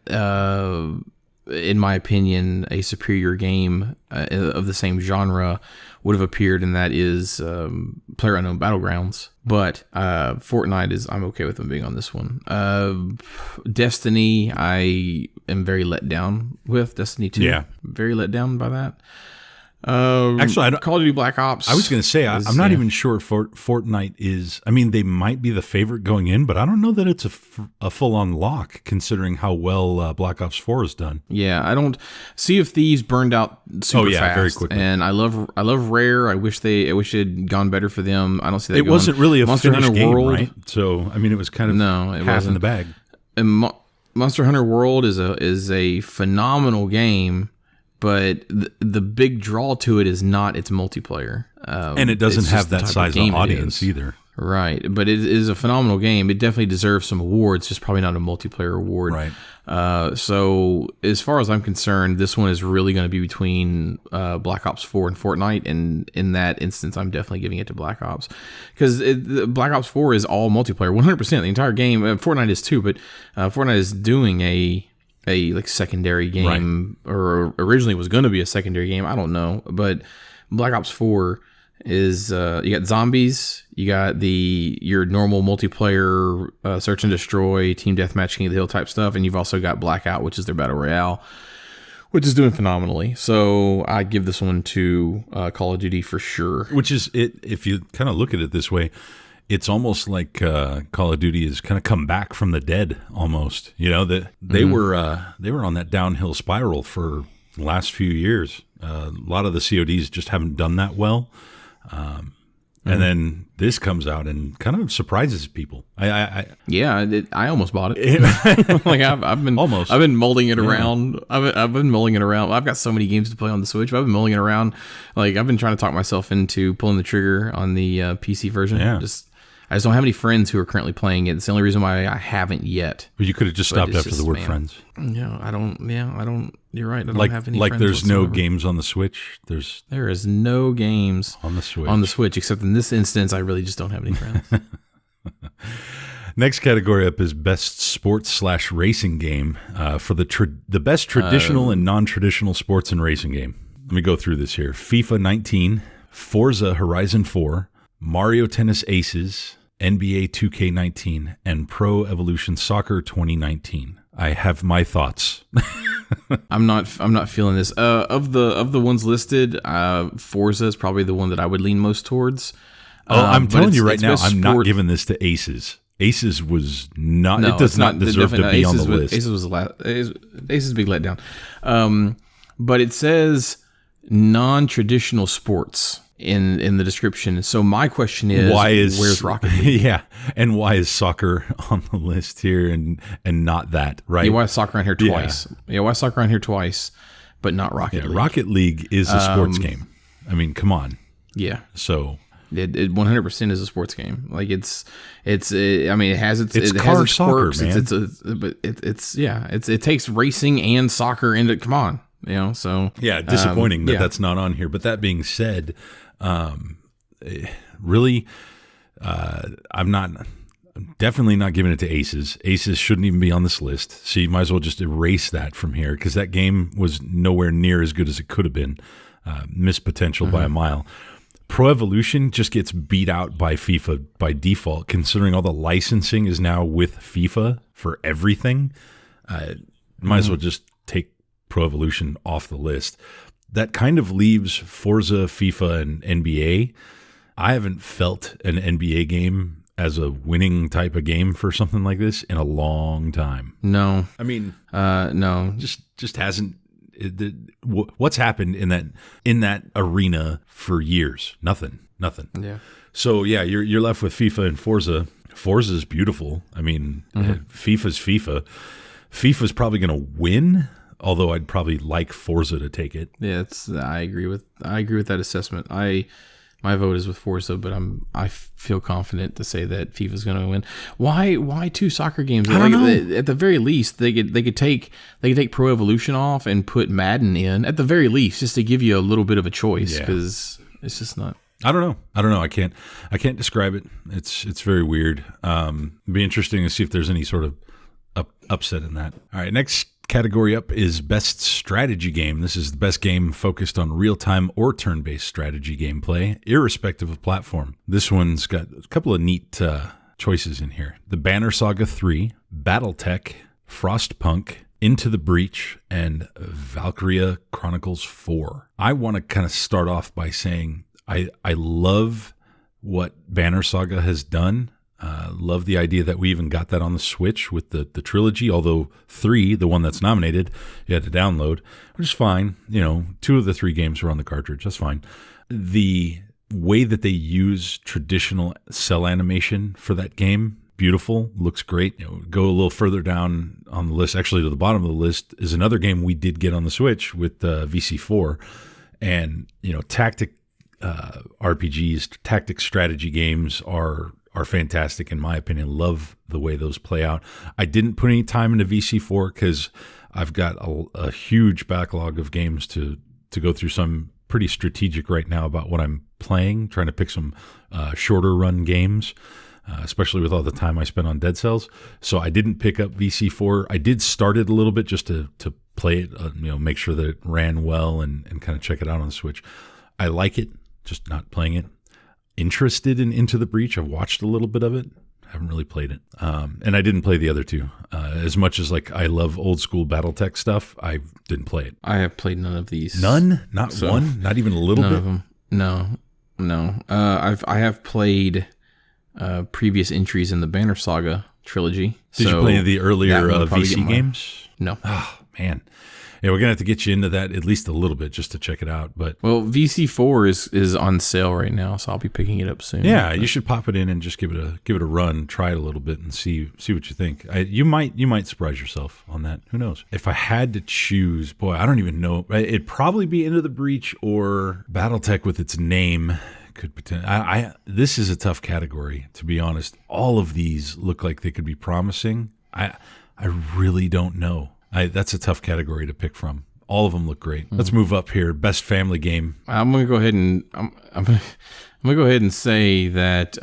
in my opinion, a superior game of the same genre would have appeared, and that is PlayerUnknown Battlegrounds. But Fortnite I'm okay with them being on this one. Destiny, I am very let down with. Destiny 2. Yeah, very let down by that. Actually, Call of Duty Black Ops. I was going to say, I'm not even sure Fortnite is. I mean, they might be the favorite going in, but I don't know that it's a full-on lock, considering how well Black Ops 4 has done. Yeah, I don't. Sea of Thieves burned out super fast, very quickly. And I love Rare. I wish it had gone better for them. I don't see that. It wasn't really a Monster finished Hunter game, World, right? So I mean, it was kind of half in the bag. And Monster Hunter World is a phenomenal game. But the big draw to it is not its multiplayer. And it doesn't have that size of audience either. Right. But it is a phenomenal game. It definitely deserves some awards, just probably not a multiplayer award. Right. So as far as I'm concerned, this one is really going to be between Black Ops 4 and Fortnite. And in that instance, I'm definitely giving it to Black Ops. Because Black Ops 4 is all multiplayer, 100%. The entire game. Fortnite is too, but Fortnite is doing a like secondary game, right, or originally was going to be a secondary game. I don't know, but Black Ops 4 is you got zombies, you got your normal multiplayer search and destroy, team deathmatch, King of the Hill type stuff, and you've also got Blackout, which is their battle royale, which is doing phenomenally. So I give this one to Call of Duty for sure. Which is it, if you kind of look at it this way. It's almost like Call of Duty has kind of come back from the dead, almost. That they were on that downhill spiral for the last few years. A lot of the CODs just haven't done that well, and then this comes out and kind of surprises people. I almost bought it. Like I've been mulling it around. I've been mulling it around. I've got so many games to play on the Switch. But I've been mulling it around. Like I've been trying to talk myself into pulling the trigger on the PC version. Yeah. I just don't have any friends who are currently playing it. It's the only reason why I haven't yet. Well, you could have just stopped after the word friends. Yeah, I don't. You're right. I don't have any friends. Like there's whatsoever. No games on the Switch. There is no games on the Switch, except in this instance, I really just don't have any friends. Next category up is Best Sports/Racing Game for the best traditional and non-traditional sports and racing game. Let me go through this here. FIFA 19, Forza Horizon 4, Mario Tennis Aces, NBA 2K19, and Pro Evolution Soccer 2019. I have my thoughts. I'm not feeling this. Of the ones listed, Forza is probably the one that I would lean most towards. I'm telling you right now, I'm not giving this to Aces. Aces was not. No, it does not deserve to be on the list. Aces was Aces big letdown. But it says non-traditional sports in the description. So my question is, where's Rocket League? Yeah, and why is soccer on the list here and not that, right? Yeah, why is soccer on here twice? Yeah, why is soccer on here twice, but not Rocket League? Rocket League is a sports game. I mean, come on. Yeah. So it 100% is a sports game. Like it has its car soccer, quirks. man. It takes racing and soccer into, come on, so yeah, disappointing that's not on here. But that being said, really, I'm definitely not giving it to Aces. Aces shouldn't even be on this list. So you might as well just erase that from here, because that game was nowhere near as good as it could have been. Missed potential by a mile. Pro Evolution just gets beat out by FIFA by default, considering all the licensing is now with FIFA for everything. Might as well just take Pro Evolution off the list. That kind of leaves Forza, FIFA, and NBA. I haven't felt an NBA game as a winning type of game for something like this in a long time. No. I mean, no. Just hasn't. What's happened in that arena for years? Nothing. Yeah. So yeah, you're left with FIFA and Forza. Forza's beautiful. I mean, FIFA's FIFA. FIFA's probably going to win, although I'd probably like Forza to take it. Yeah, I agree with that assessment. My vote is with Forza, but I feel confident to say that FIFA's going to win. Why two soccer games? I don't know. At the very least, they could take Pro Evolution off and put Madden in. At the very least, just to give you a little bit of a choice, because it's just not. I don't know. I can't describe it. It's very weird. It'd be interesting to see if there's any sort of upset in that. All right, next category up is Best Strategy Game. This is the best game focused on real-time or turn-based strategy gameplay, irrespective of platform. This one's got a couple of neat choices in here. The Banner Saga 3, Battletech, Frostpunk, Into the Breach, and Valkyria Chronicles 4. I want to kind of start off by saying I love what Banner Saga has done. Love the idea that we even got that on the Switch with the trilogy, although 3, the one that's nominated, you had to download, which is fine. 2 of the 3 games were on the cartridge. That's fine. The way that they use traditional cell animation for that game, beautiful, looks great. Go a little further down on the list, actually to the bottom of the list, is another game we did get on the Switch with VC4. And, tactic RPGs, tactic strategy games are fantastic in my opinion. Love the way those play out. I didn't put any time into VC4 because I've got a huge backlog of games to go through. Some pretty strategic right now about what I'm playing, trying to pick some shorter run games, especially with all the time I spent on Dead Cells. So I didn't pick up VC4. I did start it a little bit just to play it, make sure that it ran well and kind of check it out on the Switch. I like it, just not playing it. Interested in Into the Breach. I've watched a little bit of it. Haven't really played it. And I didn't play the other 2. As much as I love old school Battletech stuff, I didn't play it. I have played none of these. None? Not one? Not even a little bit? None of them. No. I have played previous entries in the Banner Saga trilogy. Did you play the earlier VC games? No. Oh, man. Yeah, we're going to have to get you into that at least a little bit just to check it out. But VC4 is on sale right now, so I'll be picking it up soon. Yeah, you should pop it in and just give it a run, try it a little bit, and see what you think. You might surprise yourself on that. Who knows? If I had to choose, boy, I don't even know. It'd probably be Into the Breach or Battletech with its name. Could potentially. This is a tough category, to be honest. All of these look like they could be promising. I really don't know. That's a tough category to pick from. All of them look great. Let's move up here. Best family game. I'm gonna go ahead and say that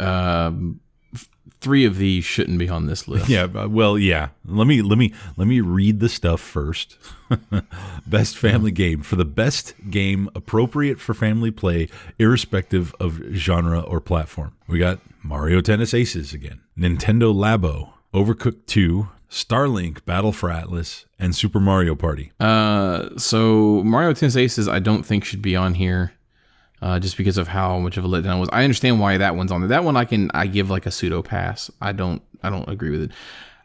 3 of these shouldn't be on this list. Yeah, well, yeah. Let me read the stuff first. Best family game. For the best game appropriate for family play, irrespective of genre or platform, we got Mario Tennis Aces again, Nintendo Labo, Overcooked 2, Starlink Battle for Atlas, and Super Mario Party. So Mario Tennis Aces, I don't think should be on here. Just because of how much of a letdown it was. I understand why that one's on there. That one I give like a pseudo pass. I don't agree with it.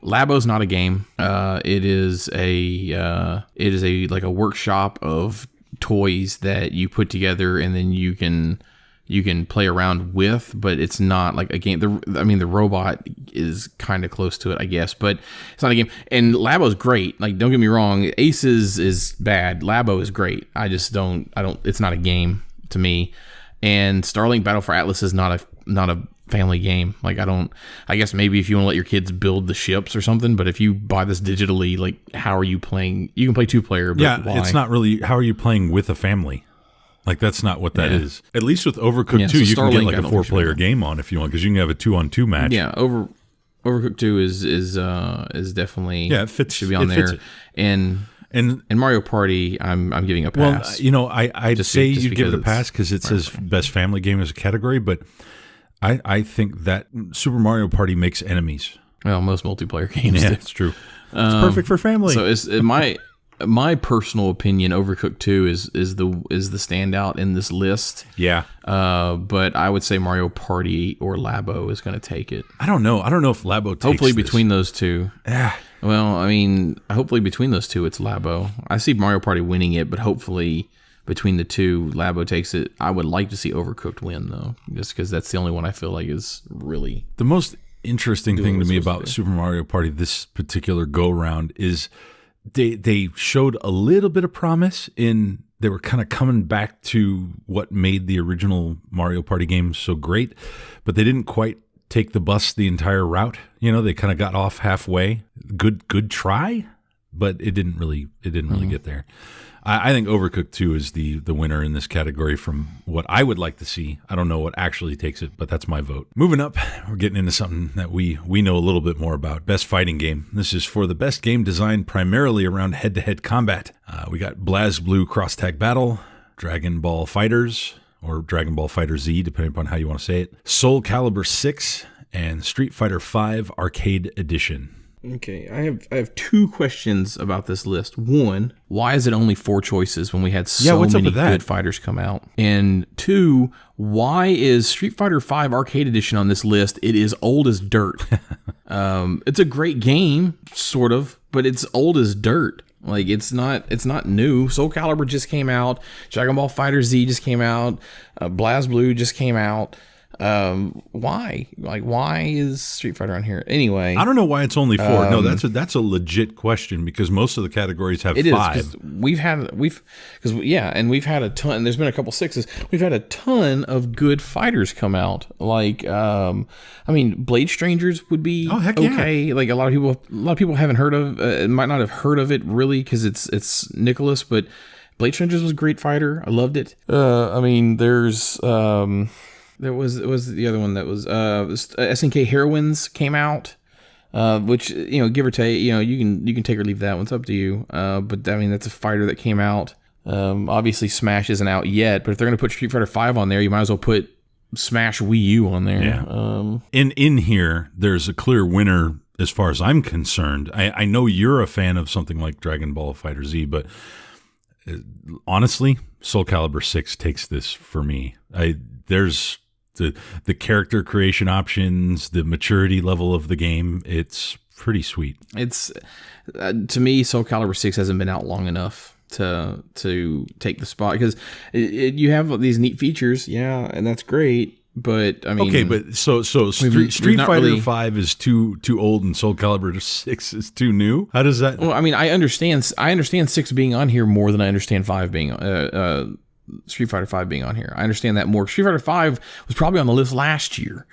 Labo's not a game. It is a like a workshop of toys that you put together and then you can play around with, but it's not like a game. The robot is kind of close to it, I guess, but it's not a game. And Labo's great. Like, don't get me wrong. Aces is bad. Labo is great. It's not a game to me. And Starlink Battle for Atlas is not a family game. Like, I guess maybe if you want to let your kids build the ships or something, but if you buy this digitally, like, how are you playing? You can play 2-player, but yeah, why? It's not really, how are you playing with a family? Like, that's not what that is. At least with Overcooked 2, you can get like a 4-player game on if you want, because you can have a 2-on-2 match. Yeah, Overcooked 2 is definitely, yeah, it fits, should be on there. And Mario Party, I'm giving a pass. Well, I'd say you give it a pass because it says best family game as a category, but I think that Super Mario Party makes enemies. Well, most multiplayer games do. It's true. It's perfect for family. So it's my personal opinion, Overcooked 2 is the standout in this list. Yeah. But I would say Mario Party or Labo is going to take it. I don't know if Labo takes Hopefully this. Between those two. Yeah. Well, I mean, hopefully between those two, it's Labo. I see Mario Party winning it, but hopefully between the two, Labo takes it. I would like to see Overcooked win, though, just because that's the only one I feel like is really... The most interesting thing to me about Super Mario Party this particular go-round is they showed a little bit of promise in... They were kind of coming back to what made the original Mario Party game so great, but they didn't quite take the bus the entire route. You know, they kind of got off halfway. Good try, but it didn't really get there. I think Overcooked 2 is the winner in this category from what I would like to see. I don't know what actually takes it, but that's my vote. Moving up, we're getting into something that we know a little bit more about. Best fighting game. This is for the best game designed primarily around head-to-head combat. We got BlazBlue Cross Tag Battle, Dragon Ball Fighters, or Dragon Ball Fighter Z, depending upon how you want to say it, Soul Calibur 6, and Street Fighter 5 Arcade Edition. Okay, I have 2 questions about this list. One, why is it only 4 choices when we had so many good fighters come out? And 2, why is Street Fighter 5 Arcade Edition on this list? It is old as dirt. It's a great game, sort of, but it's old as dirt. Like, it's not new. Soul Calibur just came out. Dragon Ball Fighter Z just came out. BlazBlue just came out. Why? Like, why is Street Fighter on here? Anyway, I don't know why it's only 4. No, that's a legit question because most of the categories have 5. We've had a ton. There's been a couple 6s. We've had a ton of good fighters come out. Like, I mean, Blade Strangers would be okay. Yeah. Like a lot of people haven't heard of. Might not have heard of it really because it's Nicholas, but Blade Strangers was a great fighter. I loved it. I mean, there's There was the other one that was SNK Heroines came out, which, you know, give or take, you know, you can take or leave that one. It's up to you. But I mean, that's a fighter that came out. Obviously Smash isn't out yet, but if they're going to put Street Fighter 5 on there, you might as well put Smash Wii U on there. Yeah. In here, there's a clear winner as far as I'm concerned. I know you're a fan of something like Dragon Ball Fighter Z, but honestly, Soul Calibur 6 takes this for me. There's the character creation options, the maturity level of the game. It's pretty sweet. It's to me, Soul Calibur 6 hasn't been out long enough to take the spot because you have these neat features, yeah, and that's great. But I mean, okay, but so Street Fighter 5 is too old and Soul Calibur 6 is too new. How does that? Well, I mean, I understand 6 being on here more than I understand 5 being Street Fighter 5 being on here. I understand that more. Street Fighter 5 was probably on the list last year.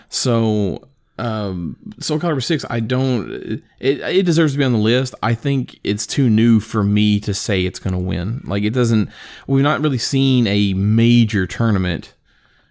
So Soul Calibur 6, it deserves to be on the list. I think it's too new for me to say it's going to win. Like, we've not really seen a major tournament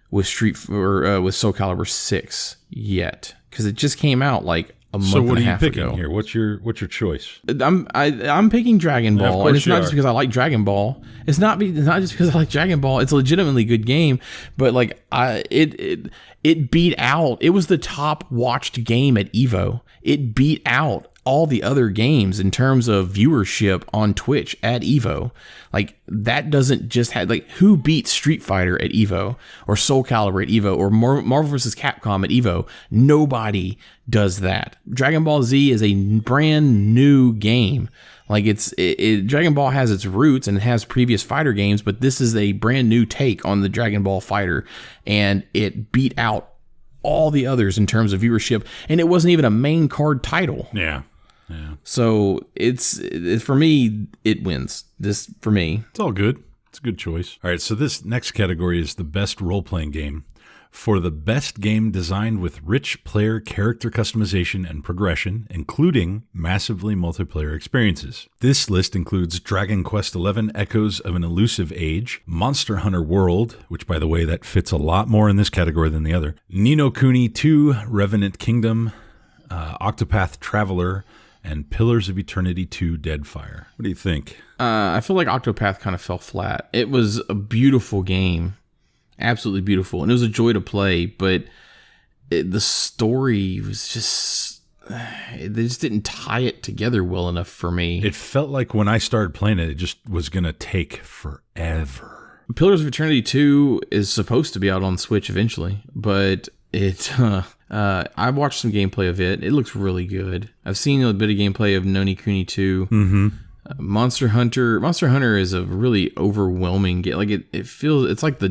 with with Soul Calibur 6 yet. because it just came out like a month So what and are a you half picking ago. here? What's your choice? I'm picking Dragon Yeah, of Ball, course and it's you not are. just because I like Dragon Ball. It's not just because I like Dragon Ball. It's a legitimately good game, but like it beat out. It was the top watched game at Evo. It beat out all the other games in terms of viewership on Twitch at Evo. Like that doesn't just have like who beats Street Fighter at Evo or Soul Calibur at Evo or Marvel vs. Capcom at Evo? Nobody does that. Dragon Ball Z is a brand new game. Like Dragon Ball has its roots and it has previous fighter games, but this is a brand new take on the Dragon Ball fighter, and it beat out all the others in terms of viewership, and it wasn't even a main card title. Yeah. Yeah. So it's for me, it wins. This for me. It's all good. It's a good choice. All right, so this next category is the best role-playing game. For the best game designed with rich player character customization and progression, including massively multiplayer experiences. This list includes Dragon Quest XI Echoes of an Elusive Age, Monster Hunter World, which by the way, that fits a lot more in this category than the other, Ni no Kuni 2, Revenant Kingdom, Octopath Traveler, and Pillars of Eternity 2 Deadfire. What do you think? I feel like Octopath kind of fell flat. It was a beautiful game. Absolutely beautiful. And it was a joy to play, but the story was just... They just didn't tie it together well enough for me. It felt like when I started playing it, it just was going to take forever. Pillars of Eternity 2 is supposed to be out on Switch eventually, but I watched some gameplay of it. It looks really good. I've seen a bit of gameplay of Noni Kuni 2. Mm-hmm. Monster Hunter is a really overwhelming game. Like it feels, it's like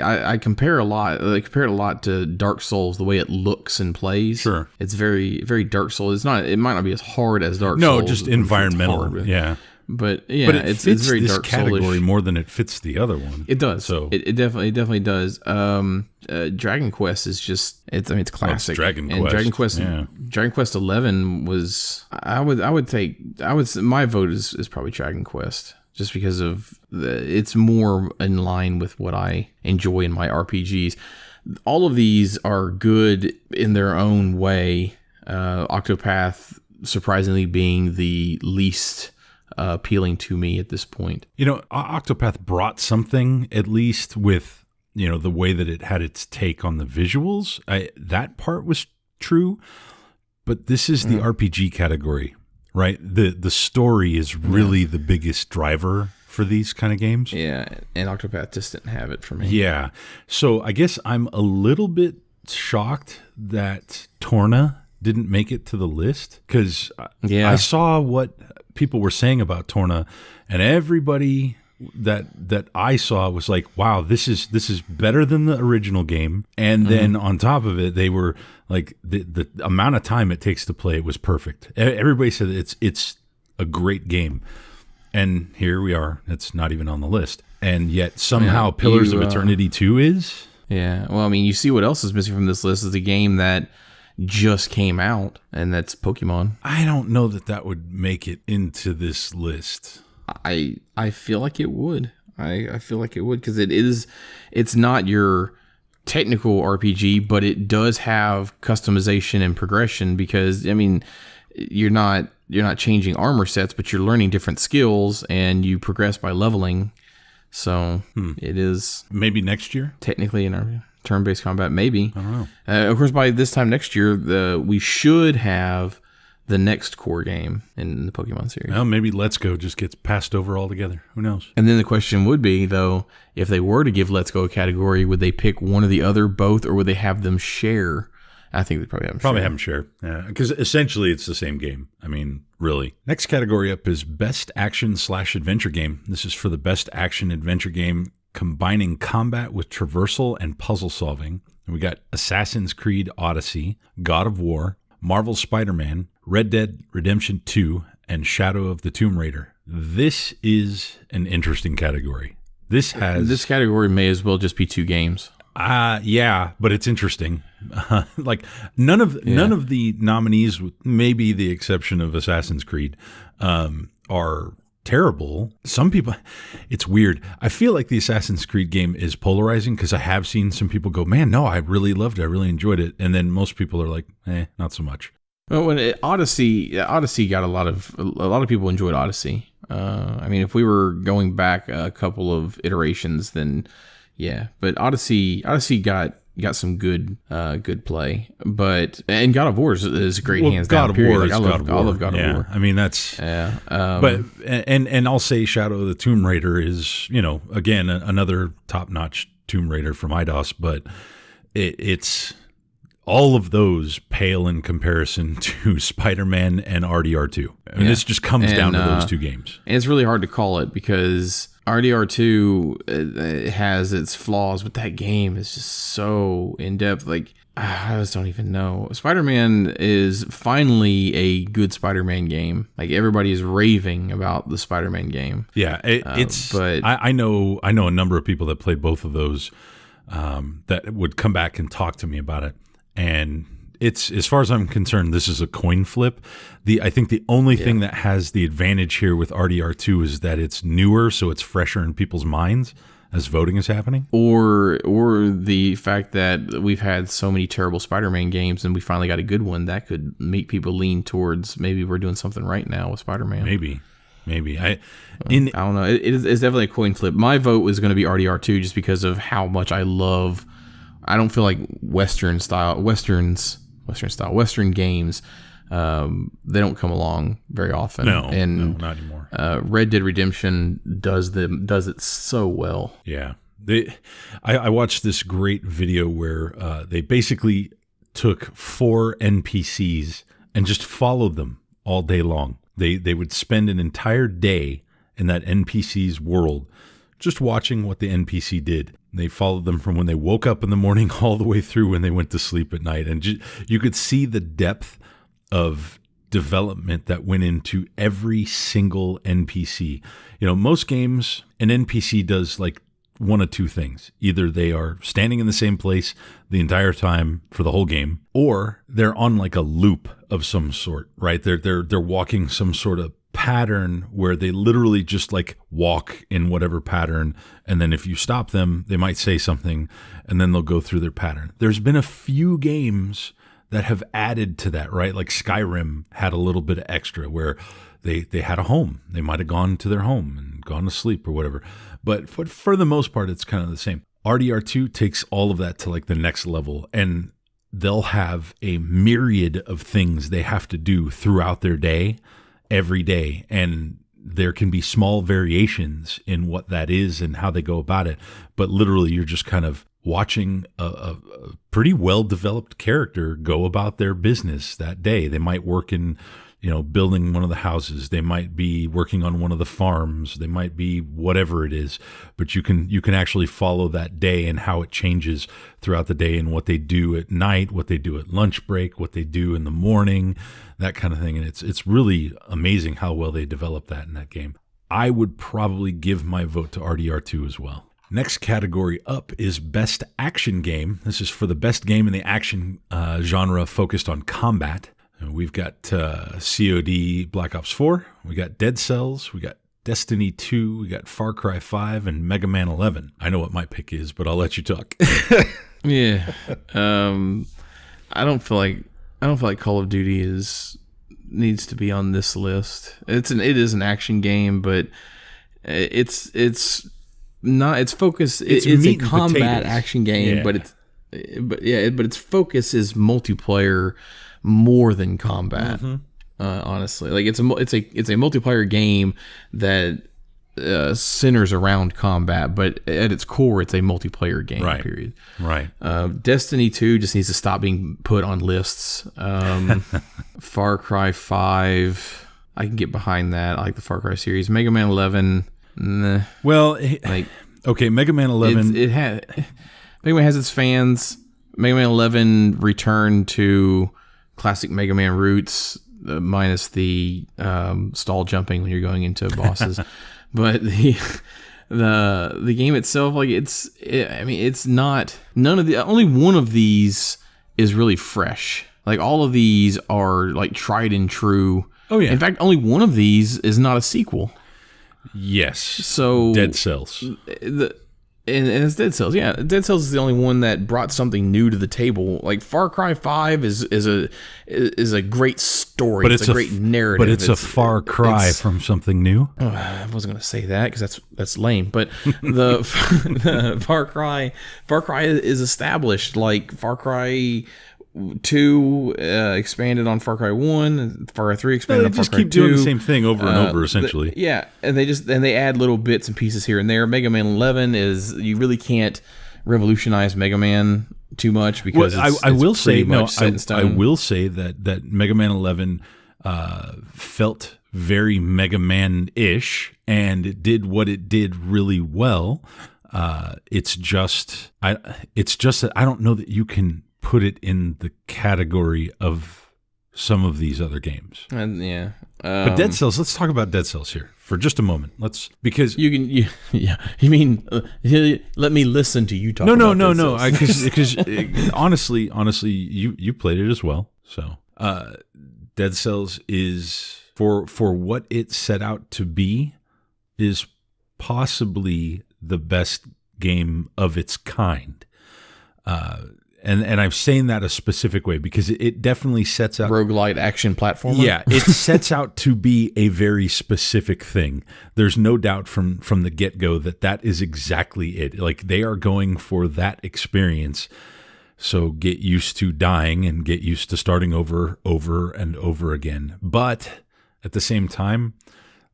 I compare it a lot to Dark Souls, the way it looks and plays. Sure. It's very, very Dark Souls. It might not be as hard as Dark No, Souls. just environmental. Hard, yeah. But yeah, but it's fits very this Dark category Soulish. more than it fits the other one. It does. So it definitely does. Dragon Quest is just it's classic. Dragon and Quest. Dragon Quest 11 was my vote is probably Dragon Quest, just because of it's more in line with what I enjoy in my RPGs. All of these are good in their own way. Octopath surprisingly being the least appealing to me at this point. You know, Octopath brought something, at least with, you know, the way that it had its take on the visuals. That part was true, but this is the RPG category, right? The story is really the biggest driver for these kind of games. Yeah, and Octopath just didn't have it for me. Yeah. So I guess I'm a little bit shocked that Torna didn't make it to the list, because I saw what people were saying about Torna, and everybody that I saw was like, wow, this is better than the original game. And then on top of it, they were like, the amount of time it takes to play it was perfect. Everybody said it's a great game. And here we are. It's not even on the list. And yet somehow Pillars of Eternity 2 is. Yeah. Well, I mean, you see what else is missing from this list is a game that just came out, and that's Pokemon. I don't know that would make it into this list. I feel like it would. I feel like it would, because it's not your technical RPG, but it does have customization and progression, because I mean, you're not changing armor sets, but you're learning different skills and you progress by leveling. So it is maybe next year, technically in our turn-based combat, maybe. I don't know. Of course, by this time next year, we should have the next core game in the Pokemon series. Well, maybe Let's Go just gets passed over altogether. Who knows? And then the question would be, though, if they were to give Let's Go a category, would they pick one or the other, both, or would they have them share? I think they'd probably have them share. Because essentially it's the same game. I mean, really. Next category up is Best Action/Adventure Game. This is for the Best Action-Adventure Game combining combat with traversal and puzzle solving. And we got Assassin's Creed Odyssey, God of War, Marvel Spider-Man, Red Dead Redemption 2, and Shadow of the Tomb Raider. This is an interesting category. This category may as well just be two games. Yeah, but it's interesting. Like none of the nominees, with maybe the exception of Assassin's Creed, are terrible. Some people, it's weird. I feel like the Assassin's Creed game is polarizing because I have seen some people go, man, no, I really loved it. I really enjoyed it. And then most people are like, not so much. Well, Odyssey got a lot of people enjoyed Odyssey. I mean, if we were going back a couple of iterations, then yeah, but Odyssey got some good play, and God of War is great hands down. Period. I love God of War. I mean, that's but and I'll say Shadow of the Tomb Raider is, again, another top-notch Tomb Raider from IDOS, but it's all of those pale in comparison to Spider-Man and RDR2. I mean, this just comes down to those two games. And it's really hard to call it because RDR2 has its flaws, but that game is just so in-depth. Like, I just don't even know. Spider-Man is finally a good Spider-Man game. Like, everybody is raving about the Spider-Man game. Yeah, but I know a number of people that played both of those that would come back and talk to me about it. And it's, as far as I'm concerned, this is a coin flip. I think the only thing that has the advantage here with RDR2 is that it's newer, so it's fresher in people's minds as voting is happening. Or the fact that we've had so many terrible Spider-Man games and we finally got a good one that could make people lean towards maybe we're doing something right now with Spider-Man. Maybe. I don't know. It's definitely a coin flip. My vote was going to be RDR2 just because of how much I love. I don't feel like Western games, they don't come along very often. No, not anymore. Red Dead Redemption does it so well. Yeah. I watched this great video where they basically took 4 NPCs and just followed them all day long. They would spend an entire day in that NPC's world just watching what the NPC did. They followed them from when they woke up in the morning all the way through when they went to sleep at night. And you could see the depth of development that went into every single NPC. Most games, an NPC does like one of two things. Either they are standing in the same place the entire time for the whole game, or they're on like a loop of some sort, right? They're walking some sort of pattern where they literally just like walk in whatever pattern, and then if you stop them, they might say something, and then they'll go through their pattern. There's been a few games that have added to that, right? Like Skyrim had a little bit of extra where they had a home. They might have gone to their home and gone to sleep or whatever. But for the most part, it's kind of the same. RDR2 takes all of that to like the next level, and they'll have a myriad of things they have to do throughout their day, every day. And there can be small variations in what that is and how they go about it. But literally, you're just kind of watching a pretty well-developed character go about their business that day. They might work in, building one of the houses. They might be working on one of the farms. They might be whatever it is. But you can actually follow that day and how it changes throughout the day and what they do at night, what they do at lunch break, what they do in the morning, that kind of thing. And it's really amazing how well they develop that in that game. I would probably give my vote to RDR2 as well. Next category up is Best Action Game. This is for the best game in the action genre focused on combat. We've got COD Black Ops 4, we got Dead Cells, we got Destiny 2, we got Far Cry 5, and Mega Man 11. I know what my pick is, but I'll let you talk. Yeah. I don't feel like Call of Duty needs to be on this list. It is an action game, but it's not its focus. It's a combat action game, but its focus is multiplayer more than combat. Mm-hmm. Honestly, like it's a multiplayer game that centers around combat, but at its core, it's a multiplayer game. Right. Period. Right. Destiny 2 just needs to stop being put on lists. Far Cry 5, I can get behind that. I like the Far Cry series. Mega Man 11. Nah. Well, okay, Mega Man 11. Mega Man has its fans. Mega Man 11 returned to classic Mega Man roots, minus the stall jumping when you're going into bosses. But the game itself, like it's not. Only one of these is really fresh. Like all of these are like tried and true. Oh yeah. In fact, only one of these is not a sequel. Yes. So Dead Cells. And it's Dead Cells. Yeah, Dead Cells is the only one that brought something new to the table. Like Far Cry 5 is a great story. But it's a great narrative. But it's a far cry from something new. I wasn't going to say that because that's lame. But the Far Cry is established. Like Far Cry 2 expanded on Far Cry 1, Far Cry 3 expanded on Far Cry 2. They just keep doing the same thing over and over, essentially. And they add little bits and pieces here and there. Mega Man 11 is, you really can't revolutionize Mega Man too much because I will say that Mega Man 11 felt very Mega Man-ish, and it did what it did really well. It's just that I don't know that you can put it in the category of some of these other games. But Dead Cells, let's talk about Dead Cells here for just a moment. Because you mean let me listen to you talk about Dead Cells. Because honestly, you played it as well. So Dead Cells is, for what it set out to be, is possibly the best game of its kind. And I'm saying that a specific way because it definitely sets out... Roguelite action platformer? Yeah, it sets out to be a very specific thing. There's no doubt from the get-go that is exactly it. Like, they are going for that experience. So get used to dying and get used to starting over and over again. But at the same time,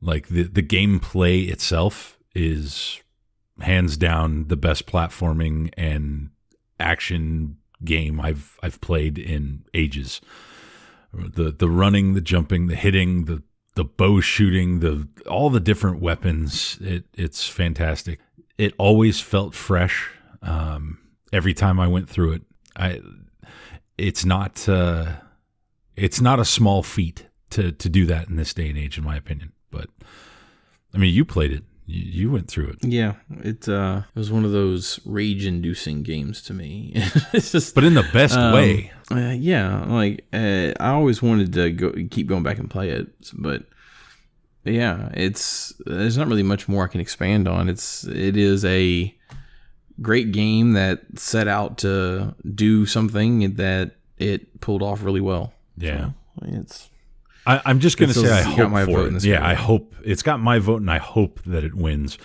like, the gameplay itself is hands down the best platforming and action game I've played in ages. The running, the jumping, the hitting, the bow shooting, all the different weapons. It's fantastic. It always felt fresh every time I went through it. It's not a small feat to do that in this day and age, in my opinion. But I mean, you played it. You went through it. Yeah, it was one of those rage-inducing games to me. It's just, but in the best way. Yeah, like I always wanted to keep going back and play it, but yeah, there's not really much more I can expand on. It is a great game that set out to do something that it pulled off really well. Yeah, so I'm just going to say I hope my for vote it. Yeah, I hope it's got my vote, and I hope that it wins.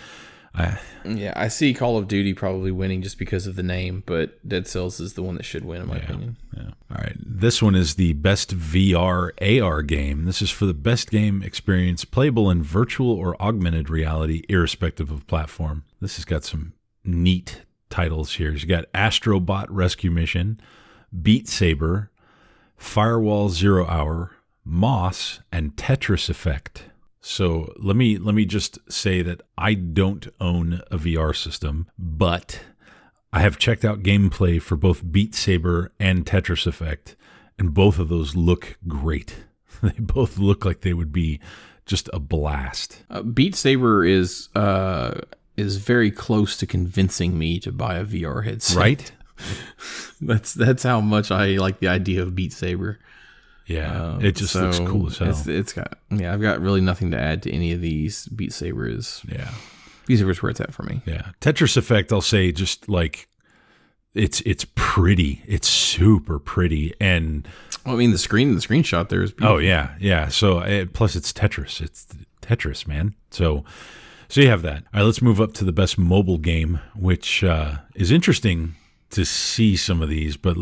I see Call of Duty probably winning just because of the name, but Dead Cells is the one that should win, in my opinion. Yeah. All right, this one is the best VR AR game. This is for the best game experience, playable in virtual or augmented reality, irrespective of platform. This has got some neat titles here. You got Astrobot Rescue Mission, Beat Saber, Firewall Zero Hour, Moss, and Tetris Effect. So let me just say that I don't own a VR system, but I have checked out gameplay for both Beat Saber and Tetris Effect, and both of those look great. They both look like they would be just a blast. Beat Saber is very close to convincing me to buy a VR headset. Right? That's how much I like the idea of Beat Saber. Yeah, it just looks cool as hell. I've got really nothing to add to any of these. Beat Saber is Beat Saber is where it's at for me. Yeah, Tetris Effect, I'll say, just like it's pretty. It's super pretty, and I mean the screenshot there is beautiful. Oh yeah. So plus it's Tetris. It's Tetris, man. So you have that. All right, let's move up to the best mobile game, which is interesting to see some of these, but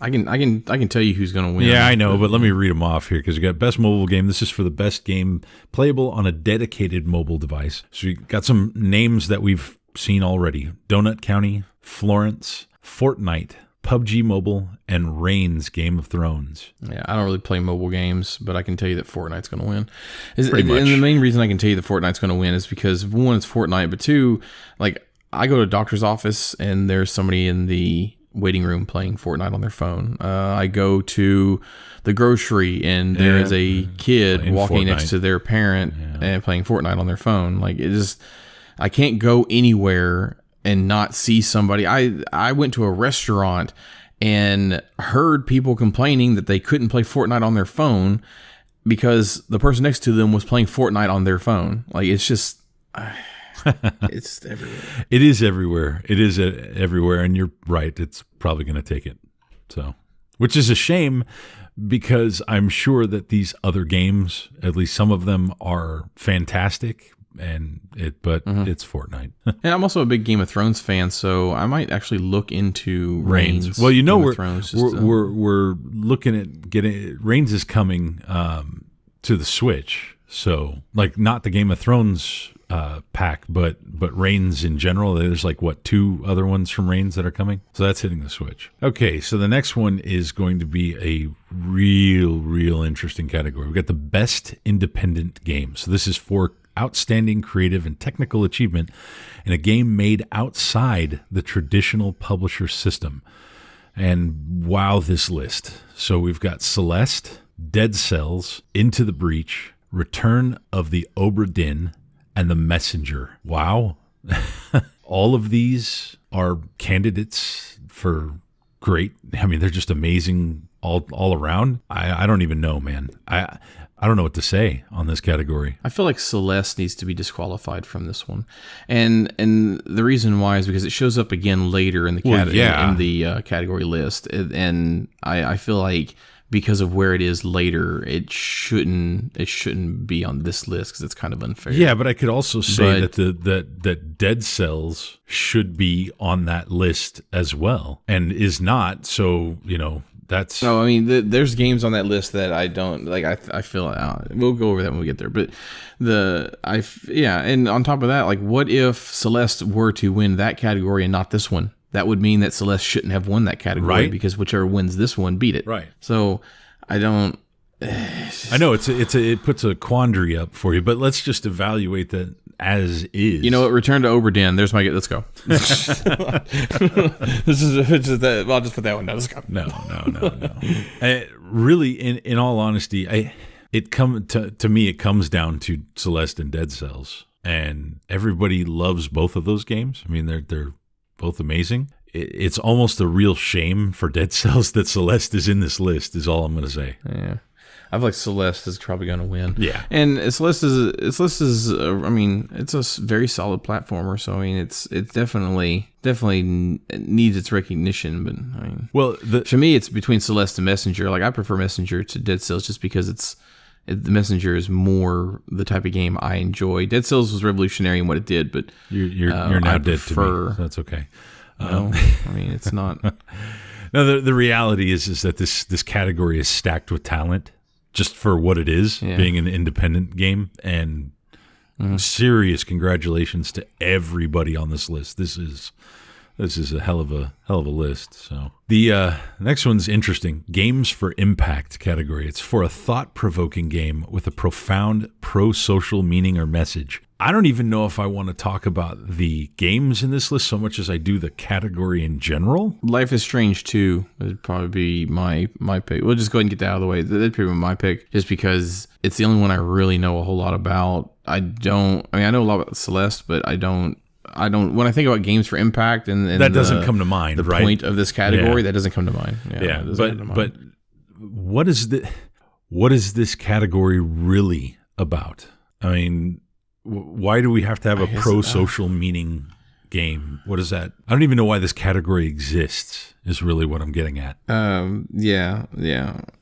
I can tell you who's going to win. Yeah, I know, but let me read them off here because we got best mobile game. This is for the best game playable on a dedicated mobile device. So we got some names that we've seen already: Donut County, Florence, Fortnite, PUBG Mobile, and Reigns Game of Thrones. Yeah, I don't really play mobile games, but I can tell you that Fortnite's going to win. Pretty much. And the main reason I can tell you that Fortnite's going to win is because, one, it's Fortnite, but two, like, I go to a doctor's office and there's somebody in the waiting room playing Fortnite on their phone. I go to the grocery and there is a kid playing walking Fortnite next to their parent and playing Fortnite on their phone. Like, I can't go anywhere and not see somebody. I went to a restaurant and heard people complaining that they couldn't play Fortnite on their phone because the person next to them was playing Fortnite on their phone. Like, it's just, it's everywhere. It is everywhere. It is everywhere. And you're right. It's probably going to take it. So, which is a shame because I'm sure that these other games, at least some of them, are fantastic. But it's Fortnite. And I'm also a big Game of Thrones fan, so I might actually look into Reigns. Well, we're looking at getting Reigns is coming to the Switch. So, like, not the Game of Thrones pack, but Reigns in general. There's like 2 other ones from Reigns that are coming. So that's hitting the Switch. Okay, so the next one is going to be a real interesting category. We've got the best independent game. So this is for outstanding creative and technical achievement in a game made outside the traditional publisher system. And wow, this list. So we've got Celeste, Dead Cells, Into the Breach, Return of the Obra Dinn, and The Messenger. Wow. All of these are candidates for great. I mean, they're just amazing all around. I don't even know, man. I don't know what to say on this category. I feel like Celeste needs to be disqualified from this one, and the reason why is because it shows up again later in the category list, and I feel like because of where it is later, it shouldn't be on this list because it's kind of unfair. Yeah, but I could also say that Dead Cells should be on that list as well, and is not. So that's. No, I mean, there's games on that list that I don't like. I feel we'll go over that when we get there. But and on top of that, like, what if Celeste were to win that category and not this one? That would mean that Celeste shouldn't have won that category, right? Because whichever wins this one beat it. Right. So I don't. I know it puts a quandary up for you, but let's just evaluate that as is. You know what? Return to Obra Dinn. There's my. Let's go. I'll just put that one down. Let's go. No. Really, in all honesty, it comes down to Celeste and Dead Cells, and everybody loves both of those games. I mean, they're both amazing. It's almost a real shame for Dead Cells that Celeste is in this list, is all I'm going to say. Yeah. I feel like Celeste is probably going to win. Yeah. And Celeste is I mean, it's a very solid platformer. So, I mean, it definitely needs its recognition. But, I mean, well, to me, it's between Celeste and Messenger. Like, I prefer Messenger to Dead Cells just because the Messenger is more the type of game I enjoy. Dead Cells was revolutionary in what it did, but you're now dead to me. So that's okay. No, I mean, it's not. No, the reality is that this category is stacked with talent, just for what it is, being an independent game. And serious congratulations to everybody on this list. This is a hell of a list. So the next one's interesting. Games for Impact category. It's for a thought-provoking game with a profound pro-social meaning or message. I don't even know if I want to talk about the games in this list so much as I do the category in general. Life is Strange 2 would probably be my pick. We'll just go ahead and get that out of the way. That'd be my pick just because it's the only one I really know a whole lot about. I know a lot about Celeste, but I don't when I think about games for Impact and that doesn't come to mind, the right? point of this category, that doesn't come to mind. But what is this category really about? I mean, why do we have to have a pro-social meaning game? What is that? I don't even know why this category exists, is really what I'm getting at. Yeah.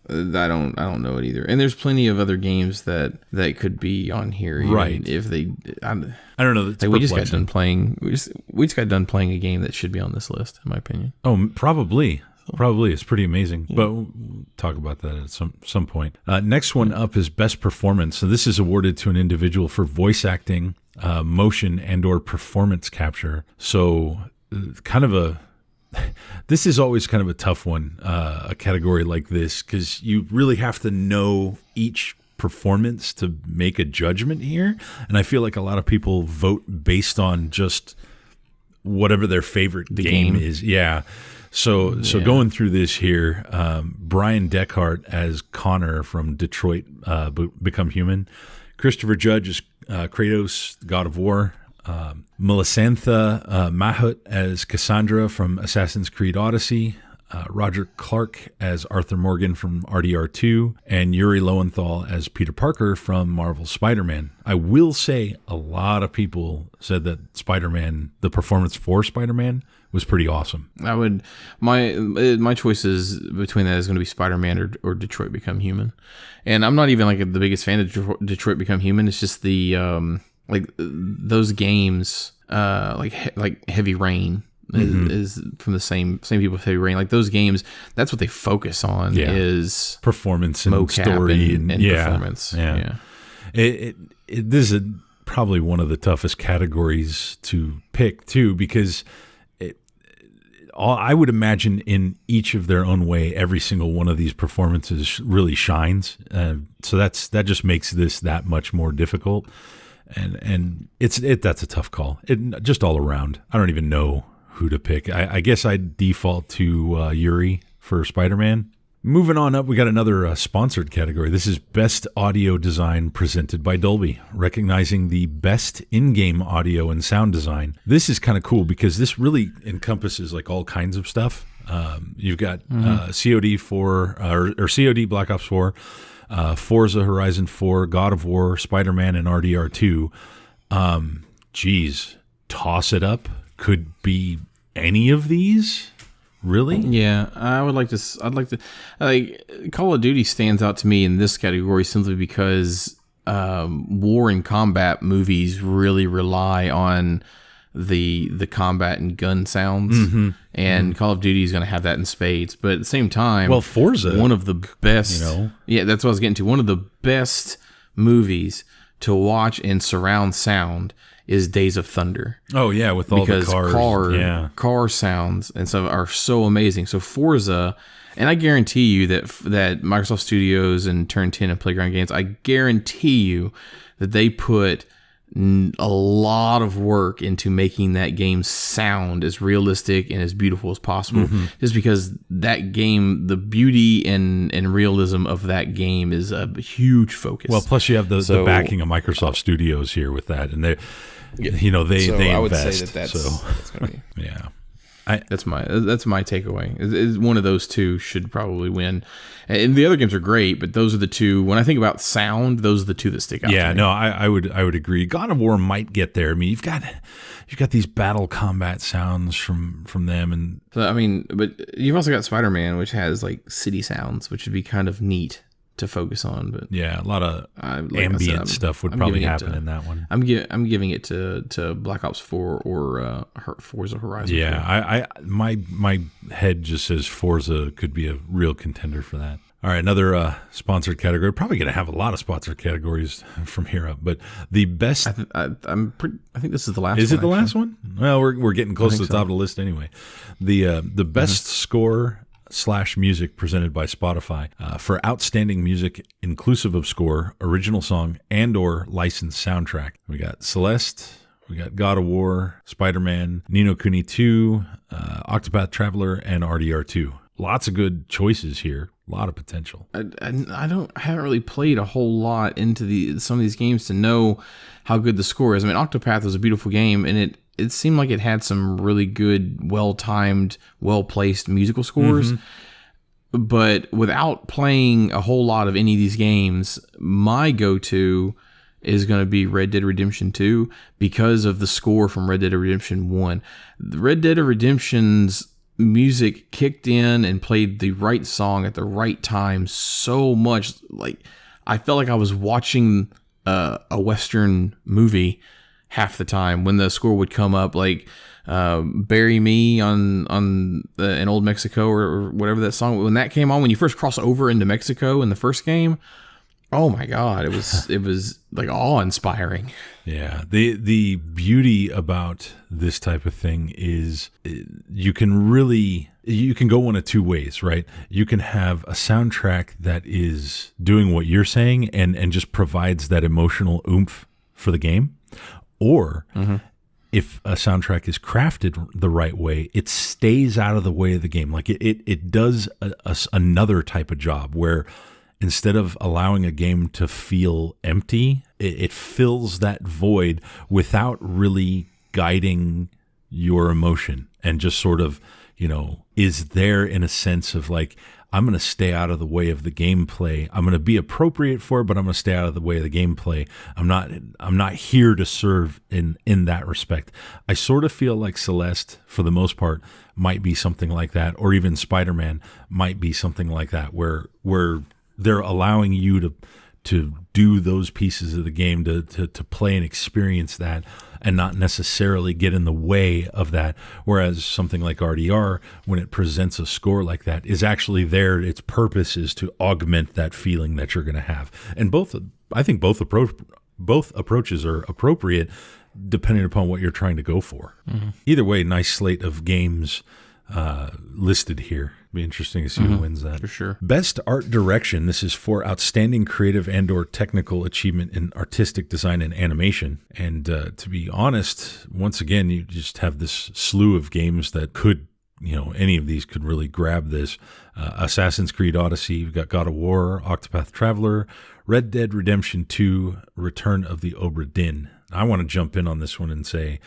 I don't know it either. And there's plenty of other games that could be on here. Right. If they, I don't know. Like we just got done playing a game that should be on this list, in my opinion. Oh, probably. It's pretty amazing, but we'll talk about that at some point. Next one up is Best Performance. So this is awarded to an individual for voice acting, motion, and/or performance capture. So this is always kind of a tough one, a category like this, because you really have to know each performance to make a judgment here. And I feel like a lot of people vote based on just whatever their favorite game is. Yeah. So going through this here, Brian Deckhart as Connor from Detroit Become Human, Christopher Judge as Kratos, God of War, Melisantha Mahut as Cassandra from Assassin's Creed Odyssey, Roger Clark as Arthur Morgan from RDR2, and Yuri Lowenthal as Peter Parker from Marvel's Spider-Man. I will say a lot of people said that Spider-Man, the performance for Spider-Man, was pretty awesome. My choices between that is going to be Spider-Man or Detroit Become Human, and I'm not even like the biggest fan of Detroit Become Human. It's just the like those games, like Heavy Rain. Is from the same people as Heavy Rain. Like those games, that's what they focus on is performance and story and performance. Yeah. This is probably one of the toughest categories to pick too, because I would imagine in each of their own way, every single one of these performances really shines. So that just makes this that much more difficult. And that's a tough call. Just all around. I don't even know who to pick. I guess I'd default to Yuri for Spider-Man. Moving on up, we got another sponsored category. This is Best Audio Design presented by Dolby, recognizing the best in-game audio and sound design. This is kind of cool because this really encompasses like all kinds of stuff. You've got COD 4 or COD Black Ops 4, Forza Horizon 4, God of War, Spider-Man, and RDR2. Toss it up. Could be any of these, really? Yeah, I'd like to. Call of Duty stands out to me in this category simply because war and combat movies really rely on the combat and gun sounds, and Call of Duty is going to have that in spades. But at the same time, well, Forza, one of the best. Yeah, that's what I was getting to. One of the best movies to watch in surround sound is Days of Thunder. Oh yeah, with all the cars. Car sounds and stuff are so amazing. So Forza, and I guarantee you that Microsoft Studios and Turn 10 and Playground Games, I guarantee you that they put a lot of work into making that game sound as realistic and as beautiful as possible, just because that game, the beauty and realism of that game is a huge focus. Well, plus you have the backing of Microsoft Studios here with that, and they invest. I would say that's going to be that's my takeaway. One of those two should probably win, and the other games are great, but those are the two. When I think about sound, those are the two that stick out. Yeah, no, I would agree. God of War might get there. I mean, you've got these battle combat sounds from them, and so, I mean, but you've also got Spider-Man, which has like city sounds, which would be kind of neat to focus on. But yeah, a lot of ambient stuff would probably happen in that one. I'm giving it to Black Ops 4 or Forza Horizon 4. Yeah, my head just says Forza could be a real contender for that. All right, another sponsored category. Probably going to have a lot of sponsored categories from here up, but the best. I think this is the last. Is it the last one? Well, we're getting close to the top of the list anyway. The best score / music presented by Spotify for outstanding music inclusive of score, original song, and or licensed soundtrack. We got Celeste, we got God of War, Spider-Man, Ni no Kuni 2, Octopath Traveler, and RDR2. Lots of good choices here. A lot of potential. I haven't really played a whole lot into some of these games to know how good the score is. I mean, Octopath was a beautiful game, and it seemed like it had some really good, well-timed, well-placed musical scores. But without playing a whole lot of any of these games, my go-to is going to be Red Dead Redemption 2 because of the score from Red Dead Redemption 1. Red Dead Redemption's music kicked in and played the right song at the right time so much. Like, I felt like I was watching a Western movie half the time when the score would come up, like "Bury Me" on in Old Mexico or whatever that song. When that came on, when you first cross over into Mexico in the first game, oh my God, it was like awe-inspiring. Yeah, the beauty about this type of thing is you can go one of two ways, right? You can have a soundtrack that is doing what you're saying and just provides that emotional oomph for the game, or if a soundtrack is crafted the right way, it stays out of the way of the game. Like it does another type of job where instead of allowing a game to feel empty, it fills that void without really guiding your emotion and just sort of is there in a sense of like, I'm going to stay out of the way of the gameplay. I'm going to be appropriate for it, but I'm going to stay out of the way of the gameplay. I'm not here to serve in that respect. I sort of feel like Celeste, for the most part, might be something like that, or even Spider-Man might be something like that, where they're allowing you to do those pieces of the game, to play and experience that, and not necessarily get in the way of that. Whereas something like RDR, when it presents a score like that, is actually there. Its purpose is to augment that feeling that you're going to have. And I think both approaches are appropriate depending upon what you're trying to go for. Mm-hmm. Either way, nice slate of games listed here. Be interesting to see who wins that. For sure. Best art direction. This is for outstanding creative and/or technical achievement in artistic design and animation. And to be honest, once again, you just have this slew of games that could, any of these could really grab this. Assassin's Creed Odyssey. You've got God of War, Octopath Traveler, Red Dead Redemption 2, Return of the Obra Dinn. I want to jump in on this one and say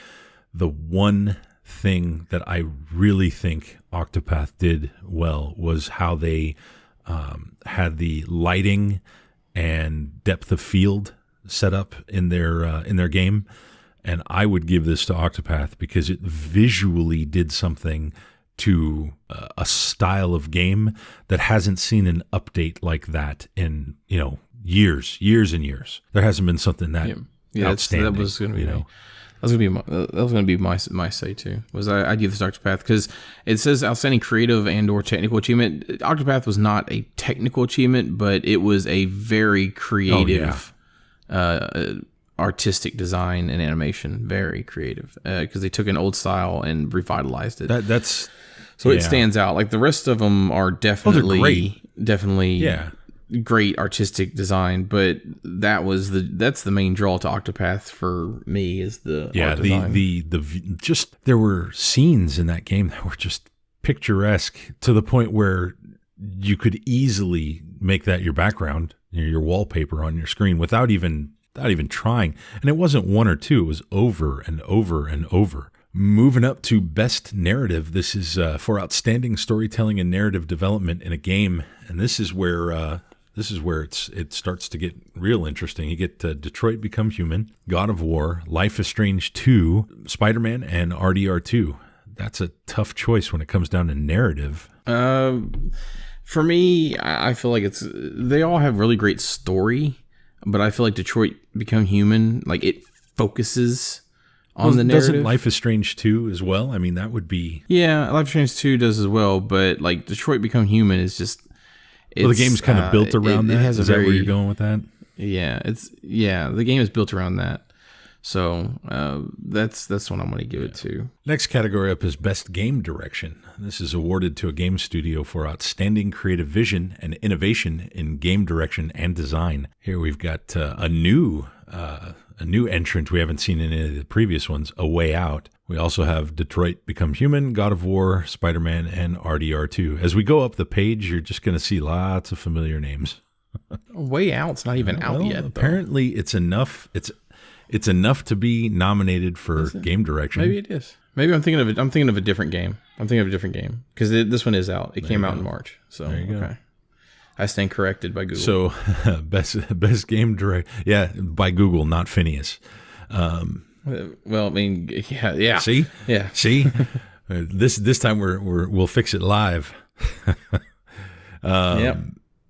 the one thing that I really think Octopath did well was how they had the lighting and depth of field set up in their game, and I would give this to Octopath because it visually did something to a style of game that hasn't seen an update like that in years and years. There hasn't been something that outstanding. That was going to be that was gonna be my say too. I give this Octopath because it says outstanding creative and/or technical achievement. Octopath was not a technical achievement, but it was a very creative, artistic design and animation. Very creative because they took an old style and revitalized it. It stands out. Like the rest of them are definitely great artistic design, but that's the main draw to Octopath for me is the art design. Just there were scenes in that game that were just picturesque to the point where you could easily make that your background, your wallpaper on your screen without even trying. And it wasn't one or two; it was over and over and over. Moving up to best narrative, this is for outstanding storytelling and narrative development in a game, and this is where it starts to get real interesting. You get Detroit Become Human, God of War, Life is Strange 2, Spider-Man, and RDR 2. That's a tough choice when it comes down to narrative. For me, I feel like they all have really great story, but I feel like Detroit Become Human, like it focuses on the narrative. Doesn't Life is Strange 2 as well? I mean, that would be... Yeah, Life is Strange 2 does as well, but like Detroit Become Human is just... the game's kind of built around that. Is that where you're going with that? Yeah, the game is built around that. So that's what I'm going to give it to. Next category up is Best Game Direction. This is awarded to a game studio for outstanding creative vision and innovation in game direction and design. Here we've got a new entrant we haven't seen in any of the previous ones, A Way Out. We also have Detroit Become Human, God of War, Spider-Man, and RDR 2. As we go up the page, you're just going to see lots of familiar names. Way Out's not even out yet. Apparently, it's enough. It's enough to be nominated for game direction. Maybe it is. Maybe I'm thinking of a different game. Because this one is out. It came out in March. So there you go. I stand corrected by Google. So best game direct. Yeah, by Google, not Phineas. Well, I mean, yeah. See, yeah. See, this time we'll fix it live. Yep,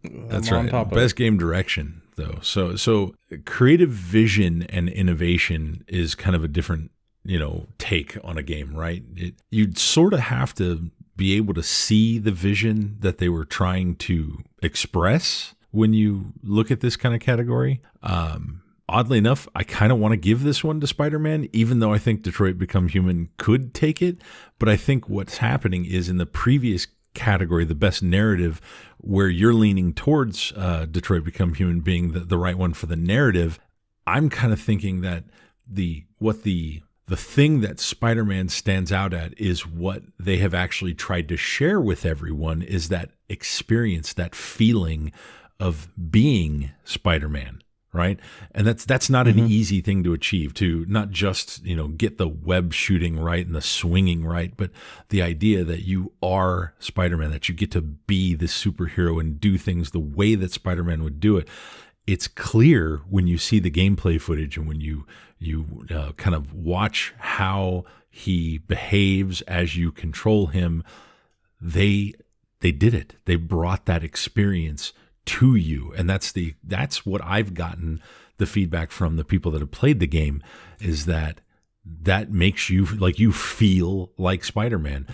that's right. Best game direction, though. So creative vision and innovation is kind of a different, take on a game, right? You'd sort of have to be able to see the vision that they were trying to express when you look at this kind of category. Oddly enough, I kind of want to give this one to Spider-Man, even though I think Detroit Become Human could take it. But I think what's happening is in the previous category, the best narrative, where you're leaning towards Detroit Become Human being the right one for the narrative, I'm kind of thinking that the thing that Spider-Man stands out at is what they have actually tried to share with everyone is that experience, that feeling of being Spider-Man. right? And that's not an easy thing to achieve, to not just, get the web shooting right and the swinging right, but the idea that you are Spider-Man, that you get to be the superhero and do things the way that Spider-Man would do it. It's clear when you see the gameplay footage and when you kind of watch how he behaves as you control him. They did it. They brought that experience to you, and that's what I've gotten the feedback from the people that have played the game, is that makes you like, you feel like Spider-Man.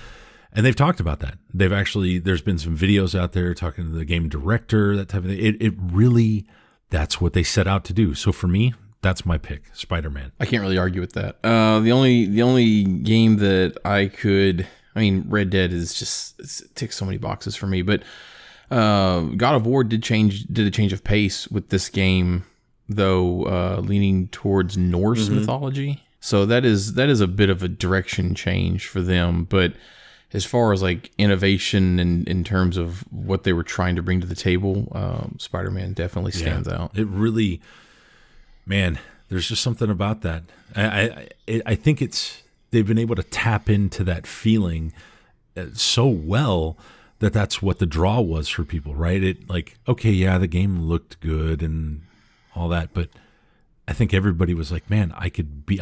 And they've talked about that. There's been some videos out there talking to the game director, that type of thing. It really, that's what they set out to do. So for me, that's my pick, Spider-Man. I can't really argue with that. The only game that Red Dead it ticks so many boxes for me, but God of War did a change of pace with this game, though, leaning towards Norse mythology. So that is a bit of a direction change for them. But as far as like innovation and in terms of what they were trying to bring to the table, Spider-Man definitely stands out. It really, man, there's just something about that. I think they've been able to tap into that feeling so well that's what the draw was for people, right? The game looked good and all that, but I think everybody was like, man, I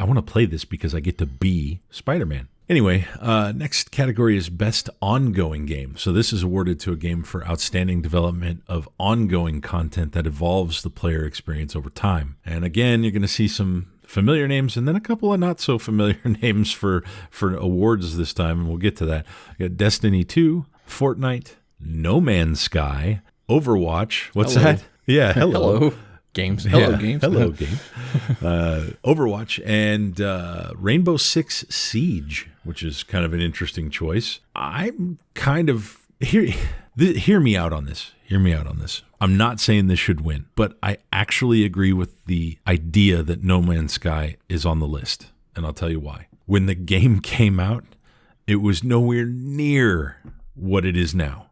want to play this because I get to be Spider-Man. Anyway, next category is Best Ongoing Game. So this is awarded to a game for outstanding development of ongoing content that evolves the player experience over time. And again, you're going to see some familiar names and then a couple of not so familiar names for awards this time, and we'll get to that. We got Destiny 2, Fortnite, No Man's Sky, Overwatch. What's that? Yeah, hello. Hello. Games. Hello, games. Hello, game. Overwatch and Rainbow Six Siege, which is kind of an interesting choice. I'm kind of hear me out on this. Hear me out on this. I'm not saying this should win, but I actually agree with the idea that No Man's Sky is on the list, and I'll tell you why. When the game came out, it was nowhere near what it is now.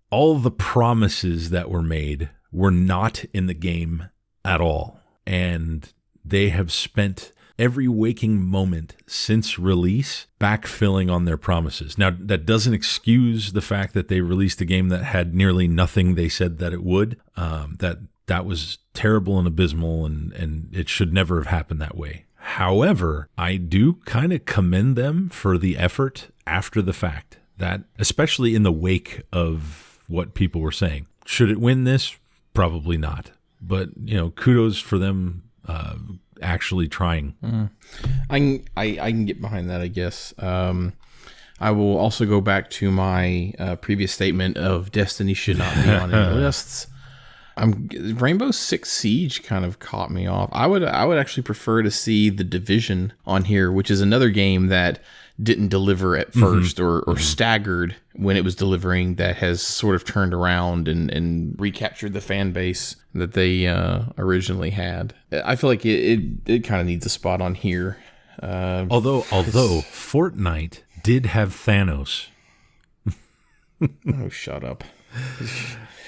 All the promises that were made were not in the game at all. And they have spent every waking moment since release backfilling on their promises. Now, that doesn't excuse the fact that they released a game that had nearly nothing they said that it would. That was terrible and abysmal, and it should never have happened that way. However, I do kind of commend them for the effort after the fact, that especially in the wake of what people were saying. Should it win this? Probably not. But, kudos for them actually trying. I can get behind that, I guess. I will also go back to my previous statement of Destiny should not be on any lists. Rainbow Six Siege kind of caught me off. I would actually prefer to see The Division on here, which is another game that didn't deliver at first or staggered when it was delivering, that has sort of turned around and recaptured the fan base that they originally had. I feel like it kind of needs a spot on here. Although Fortnite did have Thanos. Oh, shut up.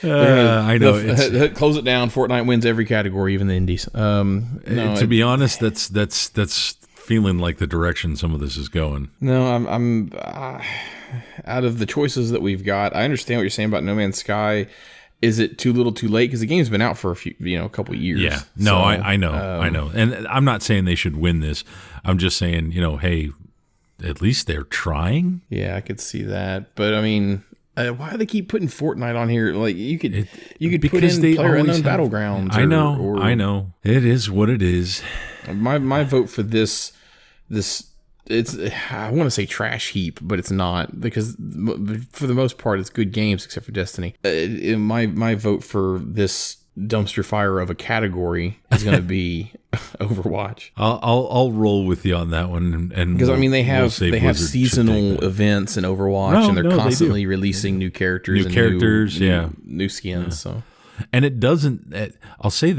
I know. Close it down. Fortnite wins every category, even the indies. To be honest, that's feeling like the direction some of this is going. No, I'm out of the choices that we've got. I understand what you're saying about No Man's Sky. Is it too little, too late? Because the game's been out for a couple of years. Yeah, no, so, I know, and I'm not saying they should win this. I'm just saying, hey, at least they're trying. Yeah, I could see that, but I mean, why do they keep putting Fortnite on here? Like you could put in PlayerUnknown's Battlegrounds. I know. It is what it is. My vote for this, it's, I want to say trash heap, but it's not, because for the most part it's good games except for Destiny. My vote for this dumpster fire of a category is going to be Overwatch. I'll roll with you on that one, and because they have seasonal events in Overwatch, and they're constantly releasing new characters, new skins. So, and it doesn't. I'll say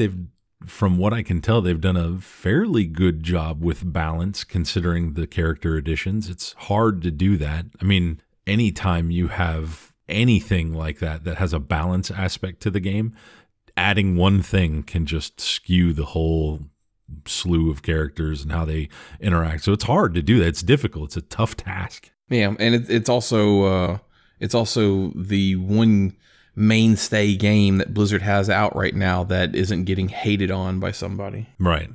from what I can tell, they've done a fairly good job with balance, considering the character additions. It's hard to do that. I mean, anytime you have anything like that has a balance aspect to the game, adding one thing can just skew the whole slew of characters and how they interact. So it's hard to do that. It's difficult. It's a tough task. Yeah, and it's also the one mainstay game that Blizzard has out right now that isn't getting hated on by somebody. Right.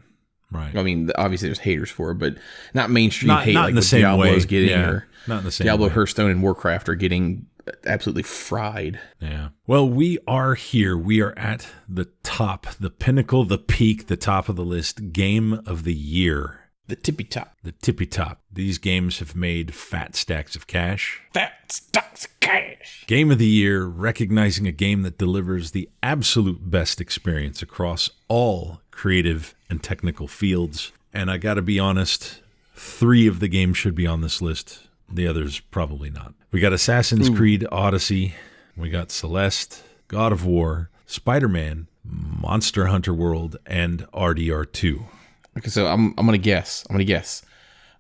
I mean, obviously there's haters for it, but not mainstream hate not like in the what same Diablo's way. getting, Yeah, or not in the same Diablo, way. Hearthstone, and Warcraft are getting absolutely fried. Yeah. Well, we are here. We are at the top, the pinnacle, the peak, the top of the list. Game of the year. The tippy top. The tippy top. These games have made fat stacks of cash. Fat stacks of cash. Game of the year, recognizing a game that delivers the absolute best experience across all creative and technical fields. And I got to be honest, 3 of the games should be on this list. The others probably not. We got Assassin's Creed Odyssey. We got Celeste, God of War, Spider-Man, Monster Hunter World, and RDR2. Okay, so I'm gonna guess.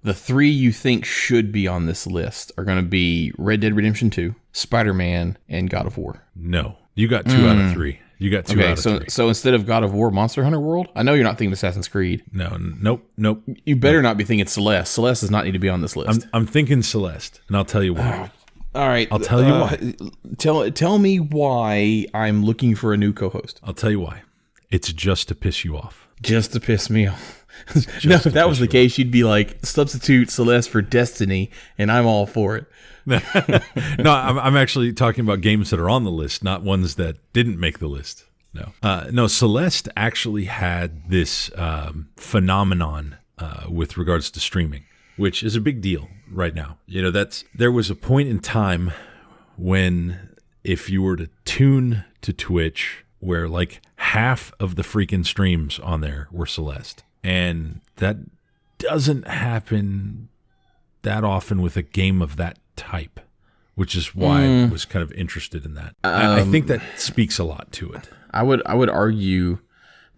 The 3 you think should be on this list are gonna be Red Dead Redemption 2, Spider-Man, and God of War. No, you got 2 out of 3. You got 2 out of 3. So instead of God of War, Monster Hunter World? I know you're not thinking Assassin's Creed. Nope. You better not be thinking Celeste. Celeste does not need to be on this list. I'm thinking Celeste, and I'll tell you why. All right. I'll tell you why. Tell me why I'm looking for a new co-host. I'll tell you why. It's just to piss you off. Just to piss me off. No, if that was the case, you'd be like, substitute Celeste for Destiny, and I'm all for it. No, I'm actually talking about games that are on the list, not ones that didn't make the list. No, Celeste actually had this phenomenon with regards to streaming, which is a big deal right now. You know, there was a point in time when if you were to tune to Twitch where like half of the freaking streams on there were Celeste. And that doesn't happen that often with a game of that type, which is why I was kind of interested in that. I think that speaks a lot to it. I would argue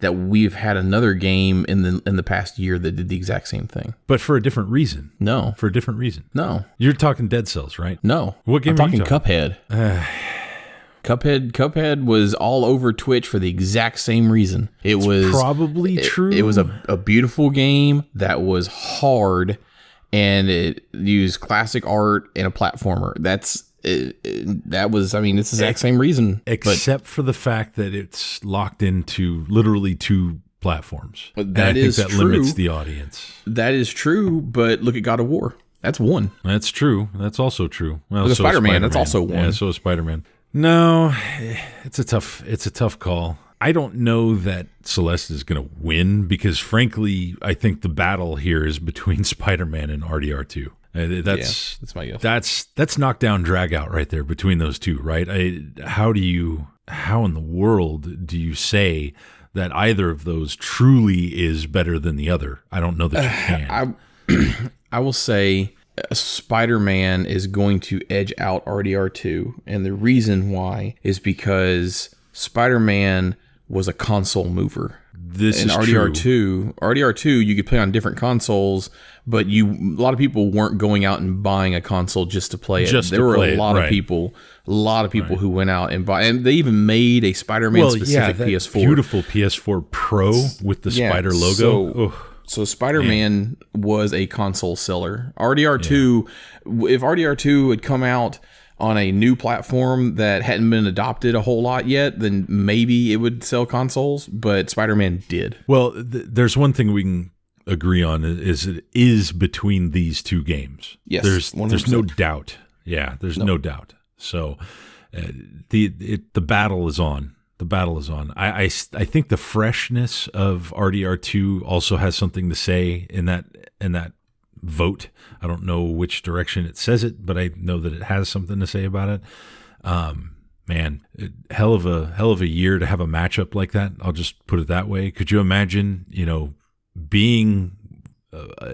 that we've had another game in the past year that did the exact same thing. But for a different reason. No. For a different reason. No. You're talking Dead Cells, right? No. What game I'm are you talking Cuphead. Cuphead was all over Twitch for the exact same reason. It's probably true. It was a beautiful game that was hard, and it used classic art and a platformer. It's the exact same reason. Except for the fact that it's locked into literally 2 platforms. But that limits the audience. That is true, but look at God of War. That's 1. That's true. That's also true. Well, look at Spider-Man. That's also 1. Yeah, so is Spider-Man. No, it's a tough call. I don't know that Celeste is going to win because, frankly, I think the battle here is between Spider-Man and RDR2. That's my guess. That's knockdown drag out right there between those 2, right? How in the world do you say that either of those truly is better than the other? I don't know that you can. I will say Spider-Man is going to edge out RDR2, and the reason why is because Spider-Man was a console mover. This and is RDR2 you could play on different consoles, but a lot of people weren't going out and buying a console just to play it. There were a lot of people who went out and buy, and they even made a Spider-Man specific PS4. Beautiful PS4 Pro with the Spider logo. So Spider-Man was a console seller. RDR2, if RDR2 had come out on a new platform that hadn't been adopted a whole lot yet, then maybe it would sell consoles, but Spider-Man did. Well, there's one thing we can agree on is it is between these 2 games. Yes, there's no doubt. Yeah, there's no doubt. So the battle is on. The battle is on. I think the freshness of RDR2 also has something to say in that vote. I don't know which direction it says it, but I know that it has something to say about it. Man, hell of a year to have a matchup like that. I'll just put it that way. Could you imagine, being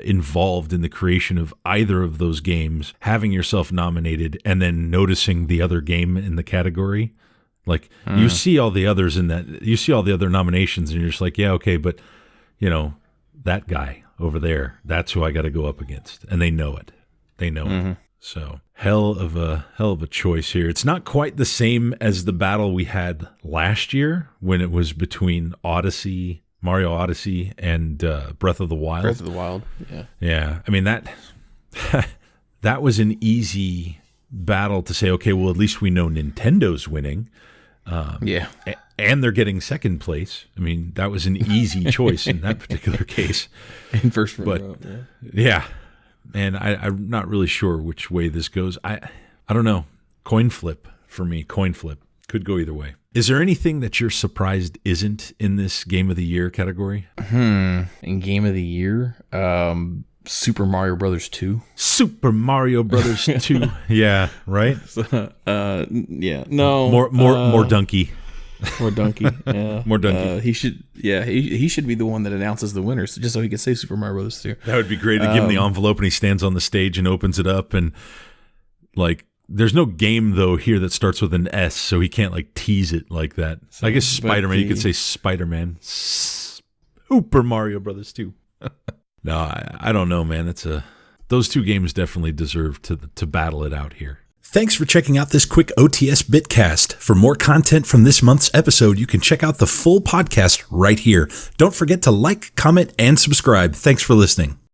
involved in the creation of either of those games, having yourself nominated, and then noticing the other game in the category? Like you see all the others in that, you see all the other nominations, and you're just like, yeah, okay, but that guy over there, that's who I got to go up against, and they know it. They know it. So hell of a choice here. It's not quite the same as the battle we had last year when it was between Mario Odyssey, and Breath of the Wild. Breath of the Wild, yeah. Yeah, I mean, that was an easy battle to say, okay, well, at least we know Nintendo's winning. Yeah. And they're getting second place. I mean, that was an easy choice in that particular case. In first but row, yeah. And I'm not really sure which way this goes. I don't know. Coin flip for me. Coin flip. Could go either way. Is there anything that you're surprised isn't in this Game of the Year category? In Game of the Year, Super Mario Brothers 2. Super Mario Brothers 2. Yeah, right? Yeah. No. More donkey. More donkey. Yeah. More donkey. He should be the one that announces the winners, just so he can say Super Mario Brothers 2. That would be great to give him the envelope and he stands on the stage and opens it up, and like there's no game though here that starts with an S, so he can't like tease it like that. So I guess Spider-Man, you could say Spider-Man. Super Mario Brothers 2. No, I don't know, man. Those two games definitely deserve to battle it out here. Thanks for checking out this quick OTS Bitcast. For more content from this month's episode, you can check out the full podcast right here. Don't forget to like, comment, and subscribe. Thanks for listening.